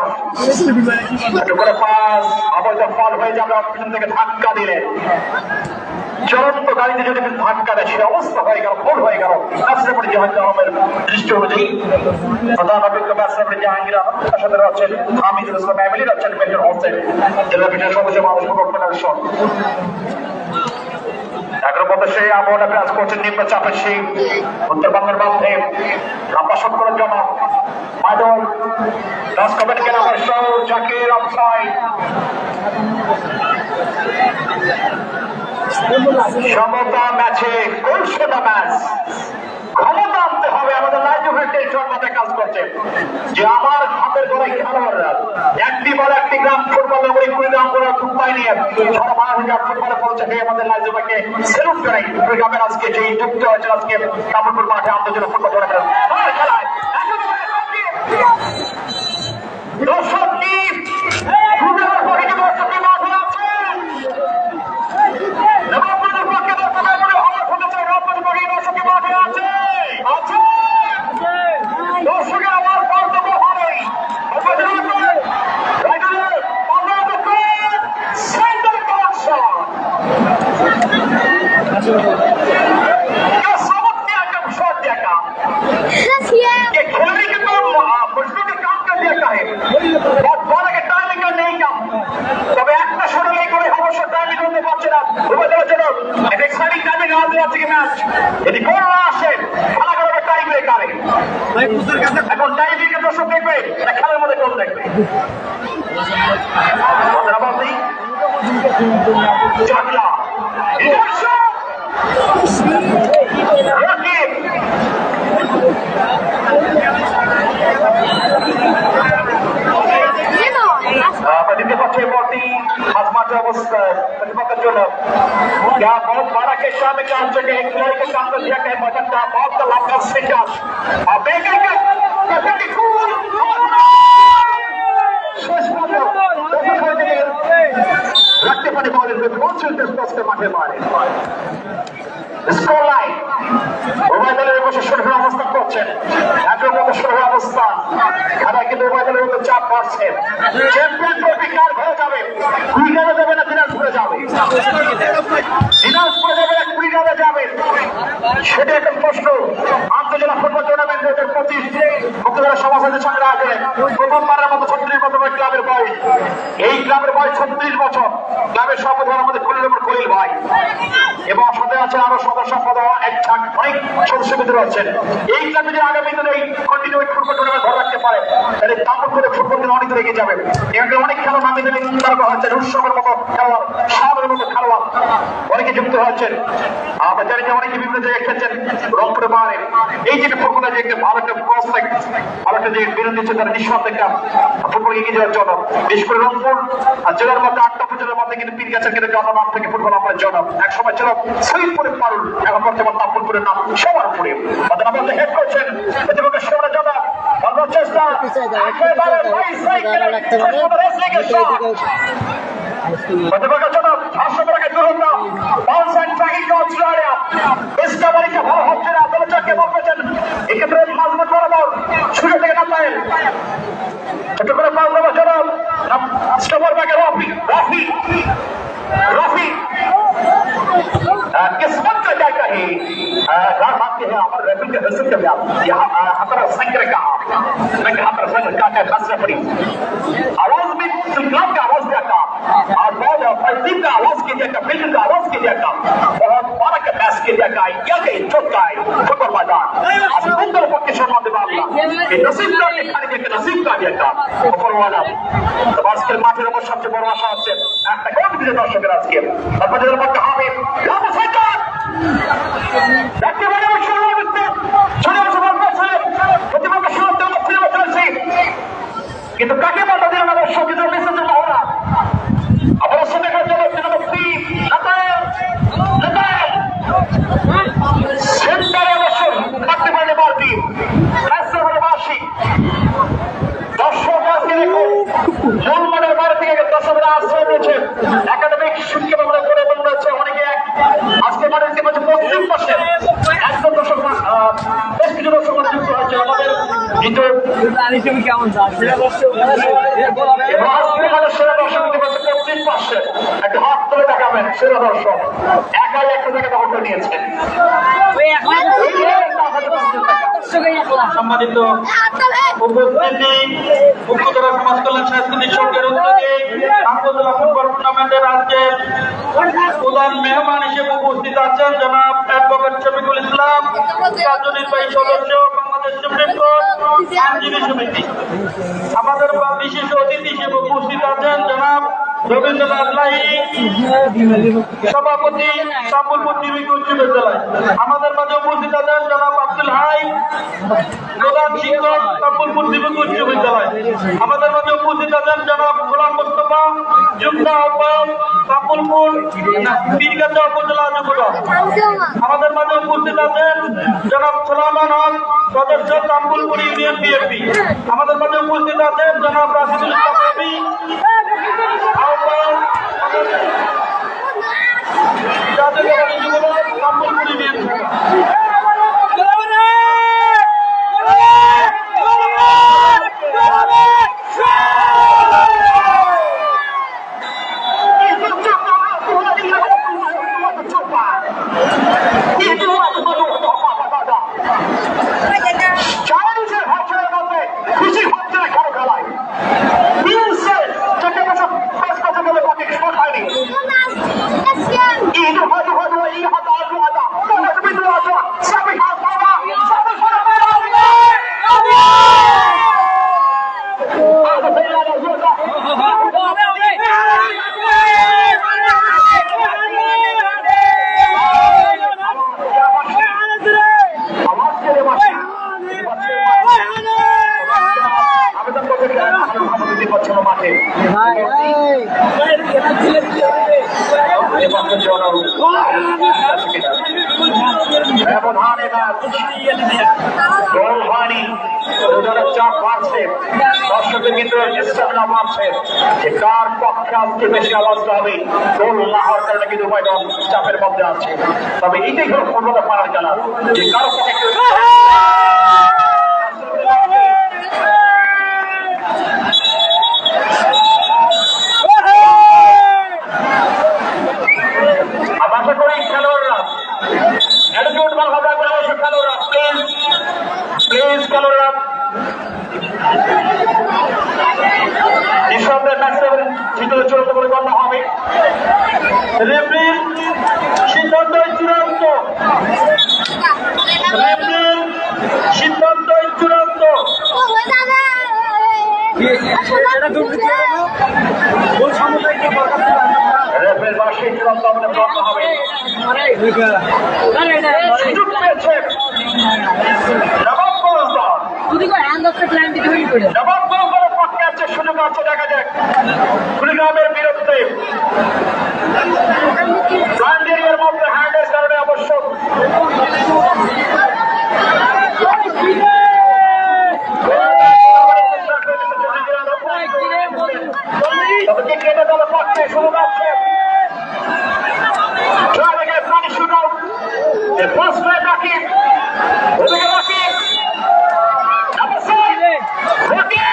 ছোট করে পাস অবৈধ ফল হয়ে যাবে পিছন থেকে ধাক্কা দিলে চলন্ত গাড়িতে যদি ধাক্কা দেয় সে অবস্থা হয়ে গেল ফোল হয়ে গেল। ম্যাচের পরে জাহাঙ্গীর আলমের দৃষ্টি অনুযায়ী প্রধান অভিজ্ঞ ম্যাচের পরে জাহাঙ্গীর আলম তার সাথে রয়েছেন হামিদুল ইসলাম ফ্যামিলি রয়েছেন মেজর হোসেন জেলা বিজয় সদস্য মানুষ ফেডারেশন। এগারো পথে সেই আবহাওয়া কাজ করছেন নিম্ন চাপের সেই উত্তরবঙ্গের মধ্যে লম্বা শট করার জন্য মাইদুল দশ কমেন্ট গেল আমার শো জাকির অফসাইড সমতা ম্যাচে গোলশোনা ম্যাচ ক্ষমতা আনতে হবে আমাদের লাইফে কাজ করছে যে আমার হাতের গলায় খেলোয়াড়রা একটি বল একটি গ্রাম ফুটবল নগরী কুড়িগ্রাম করার উপায় নিয়ে সারা বাংলাদেশ ফুটবলে পৌঁছে আমাদের লাইফে সেলুট জানাই কুড়িগ্রামের আজকে যে যুক্ত হয়েছে আজকে কামরপুর মাঠে আন্তর্জাতিক ফুটবল খেলায় দর্শক তবে একটা সরলে করে অবশ্য টাইমিং করতে পারছে না এক্সাইটিং টাইমে নেওয়া যাচ্ছে কি ম্যাচ যদি গোল না আসে খেলা করবে টাইম ব্রেকারে এখন টাইম ব্রেকার দর্শক দেখবে খেলার মধ্যে গোল দেখবে জাগলা দিতে পারছে বলটি মাঝমাঠে অবস্থায় প্রতিপক্ষের জন্য क्या बहुत बड़ा के सामने काम जगह एक खिलाड़ी को काम कर दिया है मदद का बहुत का लाभ का स्विंगर और बेकर के रखते पानी बॉल कौन से के माठे मारे স্কোর লাইন উভয় দলের বসে শুরু অবস্থান করছেন একই মতো শুরু অবস্থান খেলা কিন্তু উভয় দলের মধ্যে চাপ বাড়ছে চ্যাম্পিয়ন ট্রফি কার ঘরে যাবে কুইগারে যাবে না দিনাজপুরে যাবে দিনাজপুরে যাবে না কুইগারে যাবে সেটা এখন প্রশ্ন আন্তর্জাতিক ফুটবল টুর্নামেন্ট 2025 মুক্তধারা সমাজের সঙ্গে আয়োজনে প্রথমবারের মতো 36 বছর ক্লাবের বয়স এই ক্লাবের বয়স 36 বছর ক্লাবের সভাপতি আমাদের খলিল ভাই এবং সাথে আছে আরো সদস্য পদ অনেক সদস্যবিদ রয়েছেন এই ক্লাবে যদি আগামী দিনে এই কন্টিনিউড ফুটবল টুর্নামেন্ট ধরে রাখতে পারে তাহলে তারপর করে ফুটবল দিন অনেক এগিয়ে যাবে এখানে অনেক খেলা নামে দিনে তারকা হচ্ছেন উৎসবের মতো খেলোয়াড় সাহাবের মতো খেলোয়াড় অনেকে যুক্ত হচ্ছেন আমরা জানি যে অনেকে বিভিন্ন জায়গায় খেলছেন রংপুরে বাহারে এই যে ফুটবলের যে একটা ভালো একটা প্রসপেক্ট ভালো একটা যে বিরোধী হচ্ছে তারা নিঃসন্দেহে একটা ফুটবল এগিয়ে যাওয়ার জন্য বিশেষ করে রংপুর আর জেলার মধ্যে 8টা উপজেলার মধ্যে কিন্তু পীর গাছের কিন্তু জননাম থেকে ফুটবল আমাদের জনক এক সময় ছিল শহীদপুরে পারুল এখন বর্তমান তাপুরপুরের নাম সবার উপরে তাদের আমাদের হেড করছেন প্রতিপক্ষ সবার জনক ভালো চেষ্টা একেবারে প্রতিপক্ষ জনক 800 টাকা দূরত্ব বল সাইড ট্র্যাকিং করছে ইসলামারিকে ভালো হচ্ছে না দলচকে বলছেন এক্ষেত্রে মাজমুদ বরাবর শুরু থেকে না পায় ছোট করে পাল দেওয়া জনক স্টোভার ব্যাগে রাফি किस्मत का क्या कहे मानते हैं हमारे रेफरी के हसन के यहाँ हमारा संग्रह का मैं हमारा संग्रह का खासरा पड़ी आवाज में इस्लाम का आवाज दिया था और बॉल फलतीब का आवाज के दिया था फील्ड का आवाज के दिया था बहुत बड़ा का मैच के दिया था यह गई चोट का है फुटबॉल मैदान अब सुंदर पक्के शर्मा दे बाबला ये नसीब का लिखाने के नसीब का दिया था ऊपर वाला तो आजकल माठের উপর সবচেয়ে বড় আশা হচ্ছে একটা গোল দিতে দর্শকের আজকে তারপর যেটা মধ্যে হবে লাভ সাইকার একেবারে শুরু হচ্ছে ছোট ছোট বলছে প্রতিপক্ষ শুরুতে ফিরে চলেছে কিন্তু কাকে বাধা দিলেন দর্শক কিন্তু মেসেজ মহড়া আবার সাথে দেখা যাবে তিনমুক্তি সেন্টারে অবশ্য থাকতে পারে বালতি রাজশাহীর বাসী দর্শক আজকে দেখুন মূলমানের বাড়ি থেকে দর্শকরা আশ্রয় নিয়েছে একাডেমিক শিক্ষা আমরা করে মনে হচ্ছে অনেকে আজকে মানে ইতিমধ্যে পশ্চিম পাশে একজন দর্শক বেশ কিছু দর্শক যুক্ত হয়েছে আমাদের কেমন সেরা দর্শক ইতিমধ্যে পশ্চিম পাশে একটা হাত তুলে দেখাবেন সেরা দর্শক একাই একটা জায়গায় দখল করে নিয়েছেন সম্মানিত উপস্থিতি মুক্তধারা সমাজ কল্যাণ সাংস্কৃতিক সংঘের উদ্যোগে আন্তর্জাতিক ফুটবল টুর্নামেন্টের আজকের প্রধান মেহমান হিসেবে উপস্থিত আছেন জনাব অ্যাডভোকেট শফিকুল ইসলাম কার্যনির্বাহী সদস্য বাংলাদেশ সুপ্রিম কোর্ট আইনজীবী সমিতি। আমাদের বিশেষ অতিথি হিসেবে উপস্থিত আছেন জনাব রবীন্দ্রনাথ লাহি সভাপতি সাম্বলপুর ডিবিকে উচ্চ বিদ্যালয়। আমাদের মাঝে উপস্থিত আছেন জনাব আব্দুল হাই প্রধান শিক্ষক সাম্বলপুর ডিবিকে উচ্চ বিদ্যালয়। আমাদের মাঝে উপস্থিত আছেন জনাব গোলাম মোস্তফা যুগ্ম আহ্বায়ক সাম্বলপুর পীরগাছা উপজেলা যুবদল। আমাদের মাঝে উপস্থিত আছেন জনাব সোলামান হক সদস্য সাম্বলপুর ইউনিয়ন বিএনপি। আমাদের মাঝে উপস্থিত আছেন জনাব রাশিদুল ইসলাম রবি আহ্বায়ক জাতীয়তাবাদী যুবদল সাম্বলপুর ইউনিয়ন শাখা। মাঠে এবছর জন্য ব্যবধানে গোল হয়নি, দুজনের চাপ বাড়ছে, দর্শকের কিন্তু স্টেমিনা বাড়ছে যে কার পক্ষে আজকে বেশি আলোচনা হবে। গোল না হওয়ার কারণে কিন্তু উভয় দল চাপের মধ্যে আছে, তবে এটাই হলো ফুটবলের পাড়ার খেলা যে কারো পক্ষে আশা করি খেলোয়াড়রা অ্যাটিটিউড ভালো হবে, অবশ্যই খেলোয়াড়রা প্লিজ খেলোয়াড়রা নিঃসন্দেহে ম্যাচের জিতলে চূড়ান্ত করে গণ্য হবে। রেফারির সিদ্ধান্ত চূড়ান্ত, রেফারির সিদ্ধান্ত চূড়ান্ত। রেফারির বার্ষিক চূড়ান্ত আমাদের গণ্য হবে। সুযোগ পেয়েছে নবাব গোলদার, নবাব গোলদারের পক্ষে আছে, সুযোগ আছে, দেখা যাক কুড়িগ্রামের বিরুদ্ধে ব্রান্ডেরিয়ার মধ্যে হ্যান্ডের কারণে অবশ্য সুযোগ আছে। First play back in. Odige Rakib. Number 7. Rakib.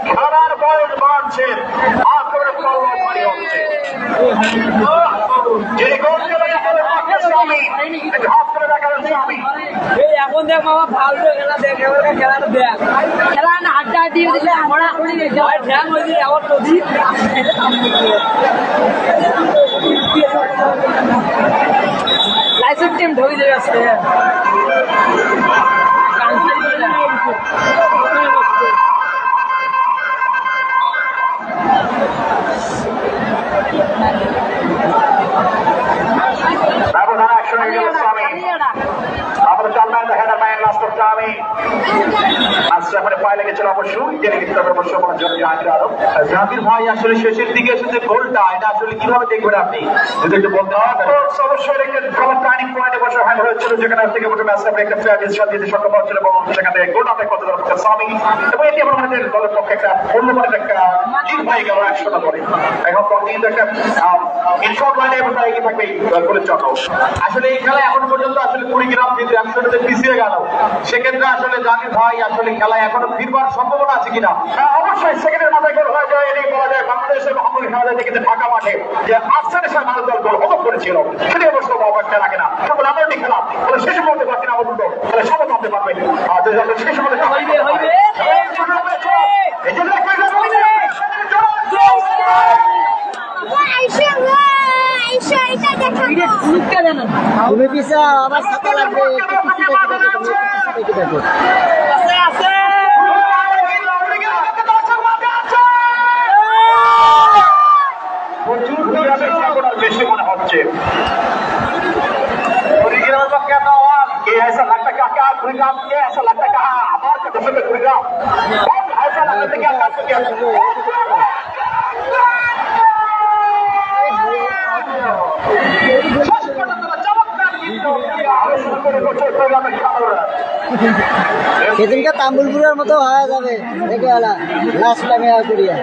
খেলার বয়স বাড়ছে, আক্রমণের কল্প ভারী হচ্ছে। যে গোল খেলে স্বামী হাত করে দেখালেন স্বামী। এখন দেখ বাবা ফালতু খেলা দেখ, খেলাটা দেখ, খেলা না হাড্ডা হাড্ডি আমরা ঠ্যাং হয়েছে আবার নদী লাইসেন্স টিম ঢোকে দিয়ে আসছে। ব্যবধান 100 হয়ে গেল স্বামী। আমাদের চালমান হেডার ম্যান লাস্ট অফ টাইমে আশরাফের পায়ে লেগেছিল অবশ্যই, জেনে গেছিল অবশ্য কোনো জন্য জাহির আরো জাহির ভাই আসলে শেষের দিকে এসে যে গোলটা, এটা আসলে কিভাবে দেখবেন আপনি যদি একটু বলতে পারেন? অবশ্যই একটা ভালো টার্নিং পয়েন্টে বসে হ্যান্ড হয়েছিল, যেখানে থেকে বসে ম্যাচটা একটা ফেয়ার ডিসিশন দিতে সক্ষম হচ্ছিল এবং সেখানে গোলটা করতে পারছে স্বামী। এবং এটি আমাদের দলের পক্ষে একটা অন্যমানের একটা জিত হয়ে গেল 100টা পরে। এখন কিন্তু একটা ইনশর্ট লাইনে এবং তারা এগিয়ে থাকবে গোলের জন্য। আসলে এই খেলা এখন পর্যন্ত আসলে কুড়িগ্রাম যেহেতু 100তে পিছিয়ে গেল, সেক্ষেত্রে আসলে জাহির ভাই আসলে খেলায় এখনো ফিরবার সম্ভাবনা আছে কিনা? অবশ্যই সেকেন্ডের মাথায় গোল হয়ে যায়, এটাই বলা যায় বাংলাদেশের মহামূল্য খেলা থেকে ঢাকা মাঠে যে আফসানের সাথে ভারত দল গোল হজম করেছিল, সেটি অবশ্য অবাকটা রাখে না। কেবল আমারটি খেলা বলে শেষ করতে পারছি না অবস্থ, তাহলে সবাই ভাবতে পারবে আর যদি আমরা শেষ করতে তুমি পিছা আবার সাথে লাগবে, একটু দেখো। বেশি মনে হচ্ছে कुड़ीग्राम का क्या आवाज, ये ऐसा लगता क्या क्या कुड़ीग्राम के ऐसा लगता क्या हमारे के दशक में कुड़ीग्राम ऐसा लगता क्या क्या क्या সেদিনকে তাম্বুলপুরের মতো হয়ে যাবে দেখে এলা লাস্ট টাইমে করিয়া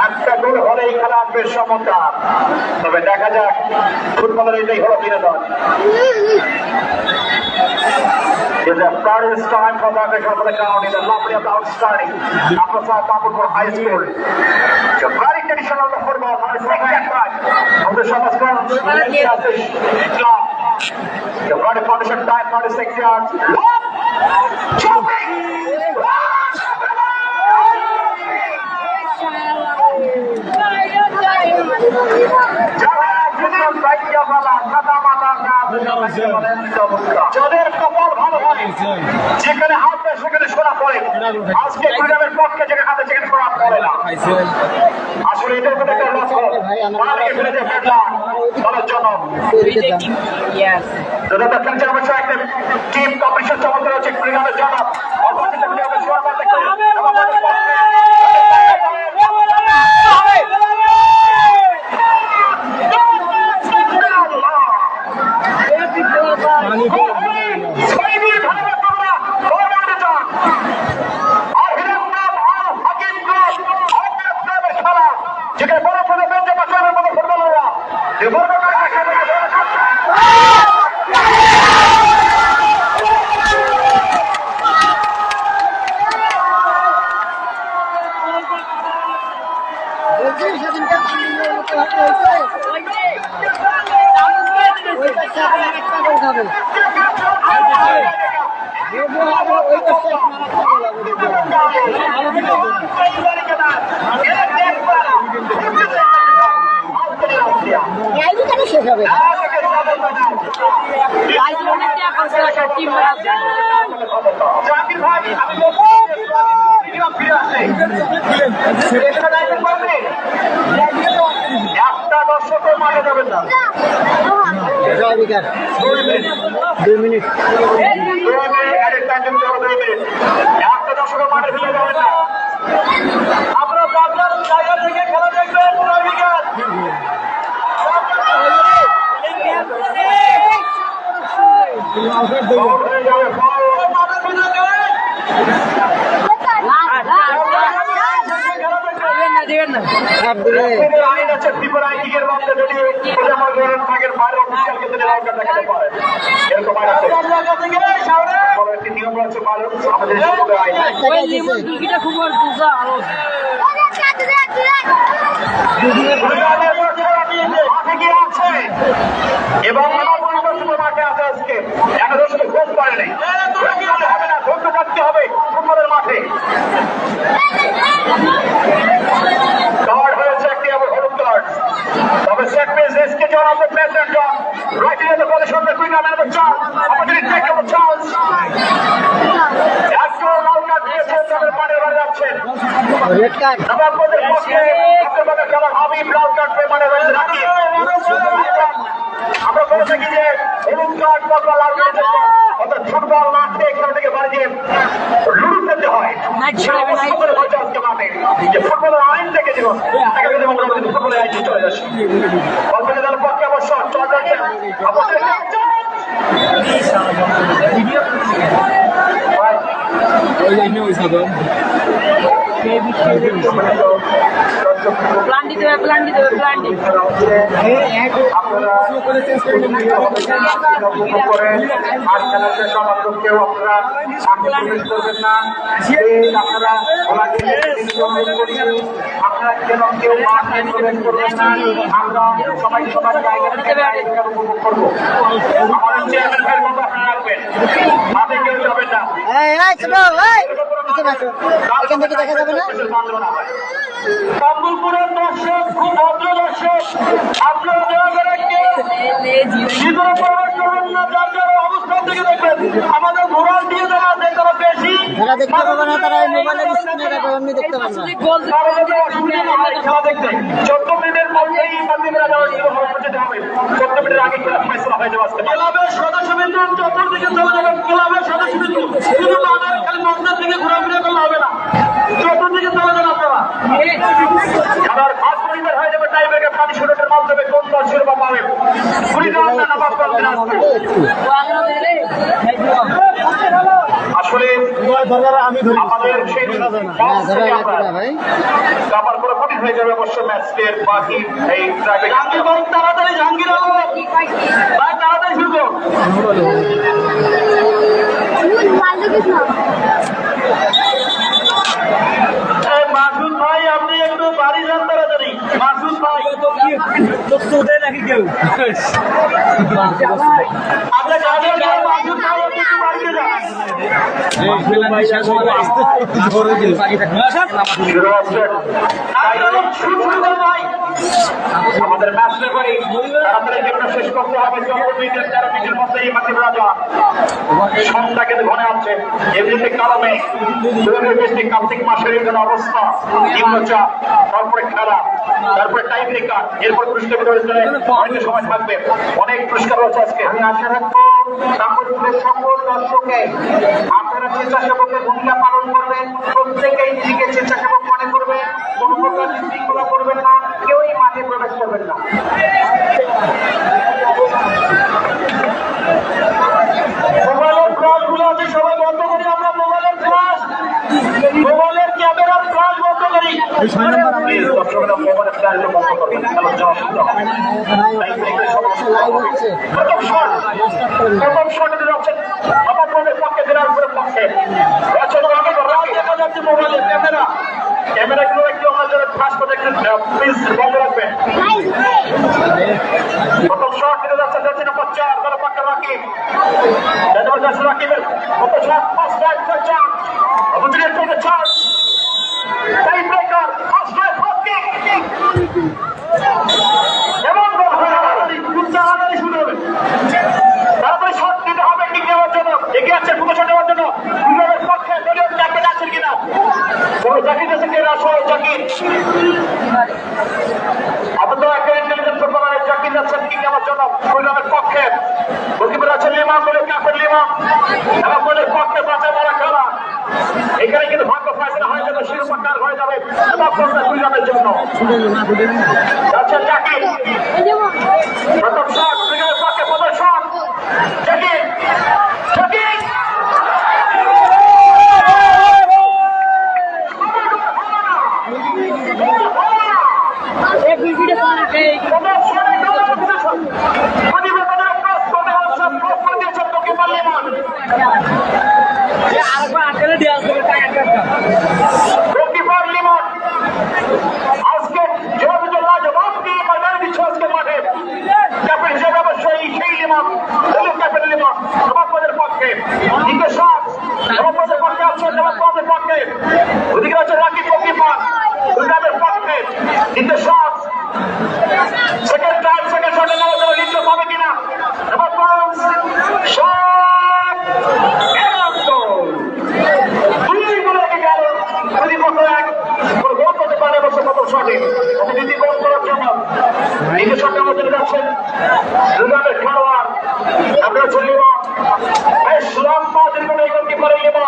একটা গোল হলেই খেলা বেশ চমৎকার, তবে দেখা যাক ফুটবলের এটাই হলো বিনোদন। It's a starting time for the for the ground in the lovely of the outstanding Apasar Tapurpur High School. The very traditional of the football on the second side of the Shamaskan Islam. The very foundation time 46 yards. Jumping! যাদের কপাল ভালো হয় যেখানে হাত দেয় সেখানে সোনা পড়ে, আজকে কুড়িগ্রামের পক্ষে যেখানে হাতে সেখানে সোনা পড়ে না। আসলে এটার কোনো একটা লক্ষ্য বাড়িয়ে ফেলে যে ফেরলা দলের জন্য দুটো খেলছেন অবশ্য একটা টিম কম্পিটিশন চমৎকার হচ্ছে ক্রীড়াদের জন্য যেখানে বড় বড় বেঞ্চে বসানোর মতো ফুটবলাররা শেষ হবে জাকির ভাই আমি বলবো ফিরে আসে একটা দর্শকের মাঠে যাবেন না 2 মিনিট একটা দর্শকের মাঠে ফিরে যাবেন না আপনারা আপনার জায়গা থেকে খেলা দেখবেন 2 উইকেট হয়ে যাবে মাঠের ভিতরে আইন আছে বিপর আইনের মধ্যে যদি আগের বাইরে অফিসিয়াল কিন্তু দেখাতে পারে এরকম আইন আছে একটি নিয়ম রয়েছে আমাদের আইন এবং মাঠে আছে আজকে একটা দর্শক ভোট পারেনি হবে না ধৈর্য থাকতে হবে ফুটবলের মাঠে কার্ড হয়েছে একটি আবার হলুদ কার্ড তবে সেট পিস এসকে জন of the president right in the position the quick man of the chance opportunity take of chance একটু লাল কার্ড দিয়েছেন তাদের মাঠে বাড়ি যাচ্ছেন রেড কার্ড নবাবগঞ্জের পক্ষে আক্রমণের খেলা হাবিব লাল কার্ড পেয়ে মাঠে বাড়ি রাখি আমরা বলে থাকি যে হলুদ কার্ড বা লাল কার্ড অর্থাৎ ফুটবল মাঠ থেকে এখান থেকে বাড়ি দিয়ে লুডু খেলতে হয় আজকে মাঠে যে ফুটবলের আইন থেকে জীবন ফুটবলের আইন চলে যাচ্ছে কল্পনা দলের পক্ষে অবশ্য চলে যাচ্ছে কেউ আপনারা করবেন না আপনারা আপনারা কেউ প্রবেশ করবেন না আমরা সবাই সবার জায়গা উপভোগ করবো আমাদের চেয়ারম্যান মতো আপনারা রাখবেন মাঠে কেউ যাবেন না এখান থেকে দেখা যাবে না কামরুলপুরের দর্শক খুব ভদ্র দর্শক আপনারা দয়া করে কেউ ভিতরে প্রবেশ করবেন না যার যার অবস্থান থেকে দেখবেন আমাদের ঘোরাল দিয়ে যারা আছে তারা বেশি যারা দেখতে পাবে না তারা এই মোবাইলের স্ক্রিনে দেখবে এমনি দেখতে পাবে না কারণ এটা অসুবিধা না হয় খেলা দেখতে 14 মিনিটের মধ্যেই বান্দিরা যাওয়ার শুরু হবে যেতে হবে 14 মিনিটের আগে খেলা ফয়সালা হয়ে যাবে আজকে ক্লাবের সদস্যবৃন্দ চতুর্দিকে চলে যাবেন ক্লাবের সদস্যবৃন্দ শুধু তাদের খালি মঞ্চের দিকে ঘোরাফেরা করলে হবে না চতুর্দিকে চলে যান আপনারা খেলার ভাগ পরিবার হয়ে যাবে টাই ব্রেকের পানি শুরুটের মাধ্যমে কোন দল শিরোপা পাবে কুড়িগ্রাম না নবাবগঞ্জ দিনাজপুর আসলে আমাদের সেই কাবার করে কঠিন হয়ে যাবে অবশ্য ম্যাচের বাকি এই জাহাঙ্গীর ভাই তাড়াতাড়ি জাহাঙ্গীর ভাই তাড়াতাড়ি শুরু করো মাসুদ ভাই আপনি একটু বাড়ি যান তাড়াতাড়ি মাসুদ ভাই নাকি কেউ আপনার মাসুদ ভাই একটু বাড়িতে যান শুরু হচ্ছে আমাদের ম্যাচ রেফারি তাড়াতাড়ি গেমটা শেষ করতে হবে 14 মিনিটের 13 মিনিটের মধ্যে এই মাঠে রাজা সন্ধ্যা কিন্তু ঘনে আছে এমনিতে কারণে কার্তিক মাসের এখানে অবস্থা নিম্নচাপ তারপরে খেলা তারপরে টাইম ব্রেকার এরপর পুরস্কার বিতরণে অনেক সময় থাকবে অনেক পুরস্কার রয়েছে আজকে আমি আশা রাখবো রামপুরের সকল দর্শকে আপনারা স্বেচ্ছাসেবকের ভূমিকা পালন করবেন প্রত্যেকেই নিজেকে স্বেচ্ছাসেবক মনে করবেন কোনো প্রকার শৃঙ্খলা করবেন না কেউই মাঠে প্রবেশ করবেন না মোবাইলের ফ্লাশ গুলো আছে সবাই বন্ধ করি আমরা মোবাইলের ফ্লাশ মোবাইলের ক্যামেরার ফ্লাশ বন্ধ করি দর্শকেরা মোবাইলের ফ্লাশ বন্ধ করবেন প্রথম শট দিচ্ছেন আমাদের পক্ষে দেওয়ার উপরে পক্ষে দেখা যাচ্ছে মোবাইলের ক্যামেরাগুলো একটু আমরা যারা ফ্লাশ করে একটু প্লিজ বন্ধ রাখবেন প্রথম শট দিতে যাচ্ছে যাচ্ছে নম্বর 4 তারা পাক্কা রাকিব রাকিবের প্রথম shot first right for chance opportunity for the chance tie breaker first right for kick এবং হারাহারি শুরু হবে তারপরে শট দিতে হবে কিক নেওয়ার জন্য এগিয়ে আছে প্রথম শট নেওয়ার জন্য দুজনের পক্ষে দলীয় ক্যাপ্টেন আছেন কিনা বড় জাকির আছে কে রাসো জাকির আপনাদের একটা ইন্টেলিজেন্স প্রোগ্রামের জাকির আছেন কিক নেওয়ার জন্য দুজনের পক্ষে গোলকিপার আছেন লিমাম বলে ক্যাপ্টেন লিমাম এবং বলের পক্ষে বাঁচা মারা খেলা এখানে কিন্তু ভাগ্য ফয়সালা হয়ে যাবে শিরোপা কার হয়ে যাবে এবং দুজনের জন্য আচ্ছা জাকির প্রথম শট দুজনের পক্ষে প্রথম শট জাকির জাকির আজকে জবাব দিয়ে ময়দানে দিচ্ছে আজকে মাঠে ক্যাপ্টেন হিসেবে অবশ্যই সেই লিমন ক্যাপ্টেন লিমন জবাবদের পক্ষে দ্বিতীয় শট জবাবদের পক্ষে আছে জবাবদের পক্ষে ওদিকে আছে রাকিব গোলকিপার উল্টাদের পক্ষে দ্বিতীয় শট সেকেন্ড টাইম সেকেন্ড শটে নেওয়া যাবে লিপ্ত পাবে কিনা এবার শট দুই গোলে গেল প্রতিপক্ষ এক গোল করতে পারে বছর প্রথম শটে দ্বিতীয় গোল করার জন্য দ্বিতীয় শটে আমাদের যাচ্ছেন রুগানের খেলোয়াড় আপনারা চলিব বেশ লম্বা দীর্ঘ গোলকিপারের লিমন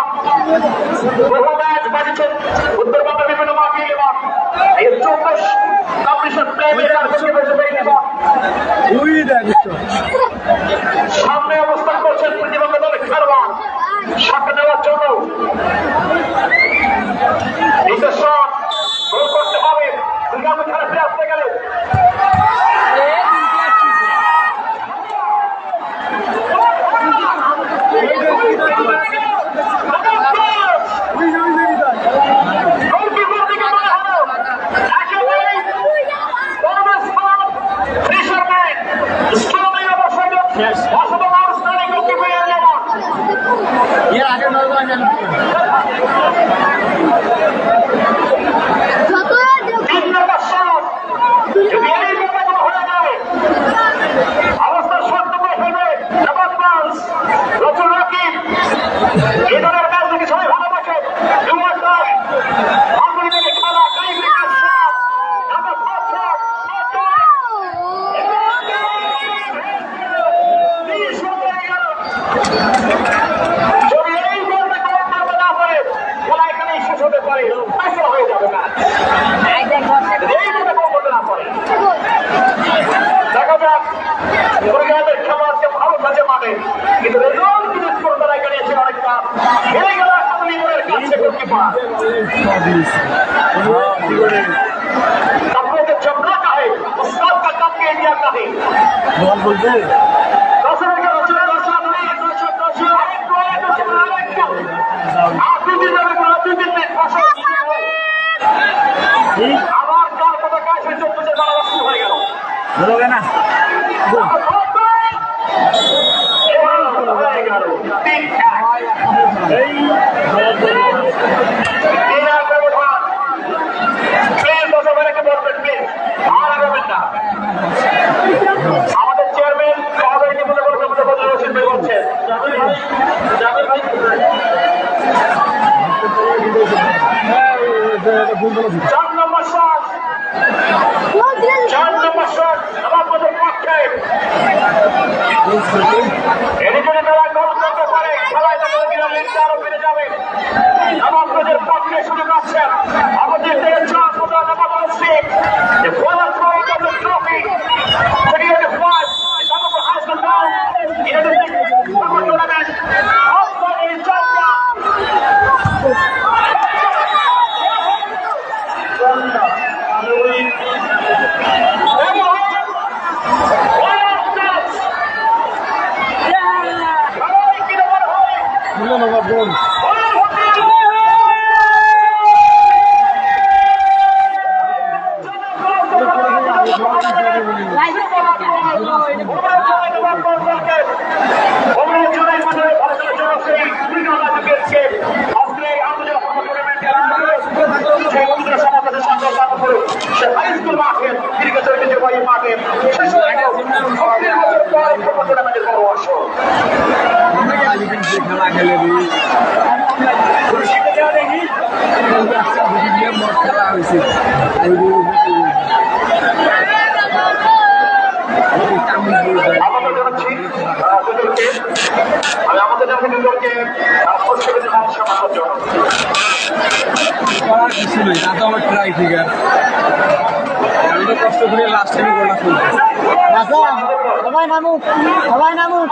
বহু ম্যাচ বাজিয়েছেন উত্তরবঙ্গের বিভিন্ন মাঠে লিমন এই 24 কম্পিটিশন প্লে মেকার গোলকিপার হিসেবে লিমন সামনে অবস্থান করছেন প্রতিপক্ষ দলের খেলোয়াড় শট নেওয়ার জন্য দ্বিতীয় শট গোল করতে হবে দুর্গাপুর খেলা ফিরে আসতে গেলে কিন্তু রেজাল্ট কিন্তু স্কোর তারা এখানে এসে অনেকটা হেরে গেল লিমনের কাছে গোলকিপার कपड़ों के चमड़ा का है उस्ताद का काम के एरिया का है बहुत बोलते हैं আবার কার কথা কাজ হয়ে 14 বারো শুরু হয়ে গেল বলোগে না হয়ে গেল ব্যবধান। প্লিজ দর্শকদেরকে বলবেন, প্লিজ আর আগাবেন না। আমাদের চেয়ারম্যান সভাপতি বলে রশিদ ভাই বলছেন, চার নম্বর শট, নবাবগঞ্জের পক্ষে। এটি যদি তারা গোল করতে পারে, খেলায় তাদের লিগটা আরো বেড়ে যাবে। নবাবগঞ্জের পক্ষে সুযোগ আছে আমাদের থেকে চান্স মতো Nawabganj Singh trophy 2025 Singapore High School Town in the summer tournament of China. কিছু নেই, তা তো আমার ট্রাই ফিগার কষ্ট করে লাস্ট টাইমে গোলটা খুলতে। সবাই নামুক, সবাই নামুক।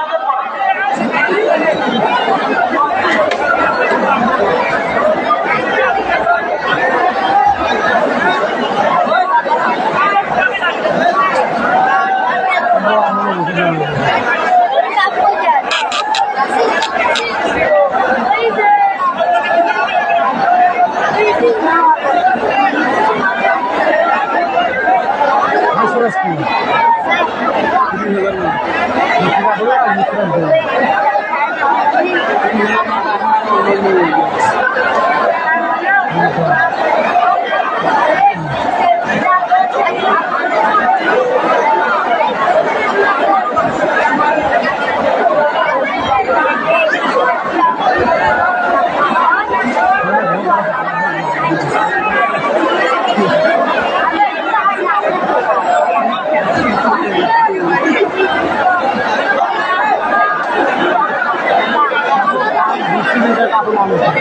খেলা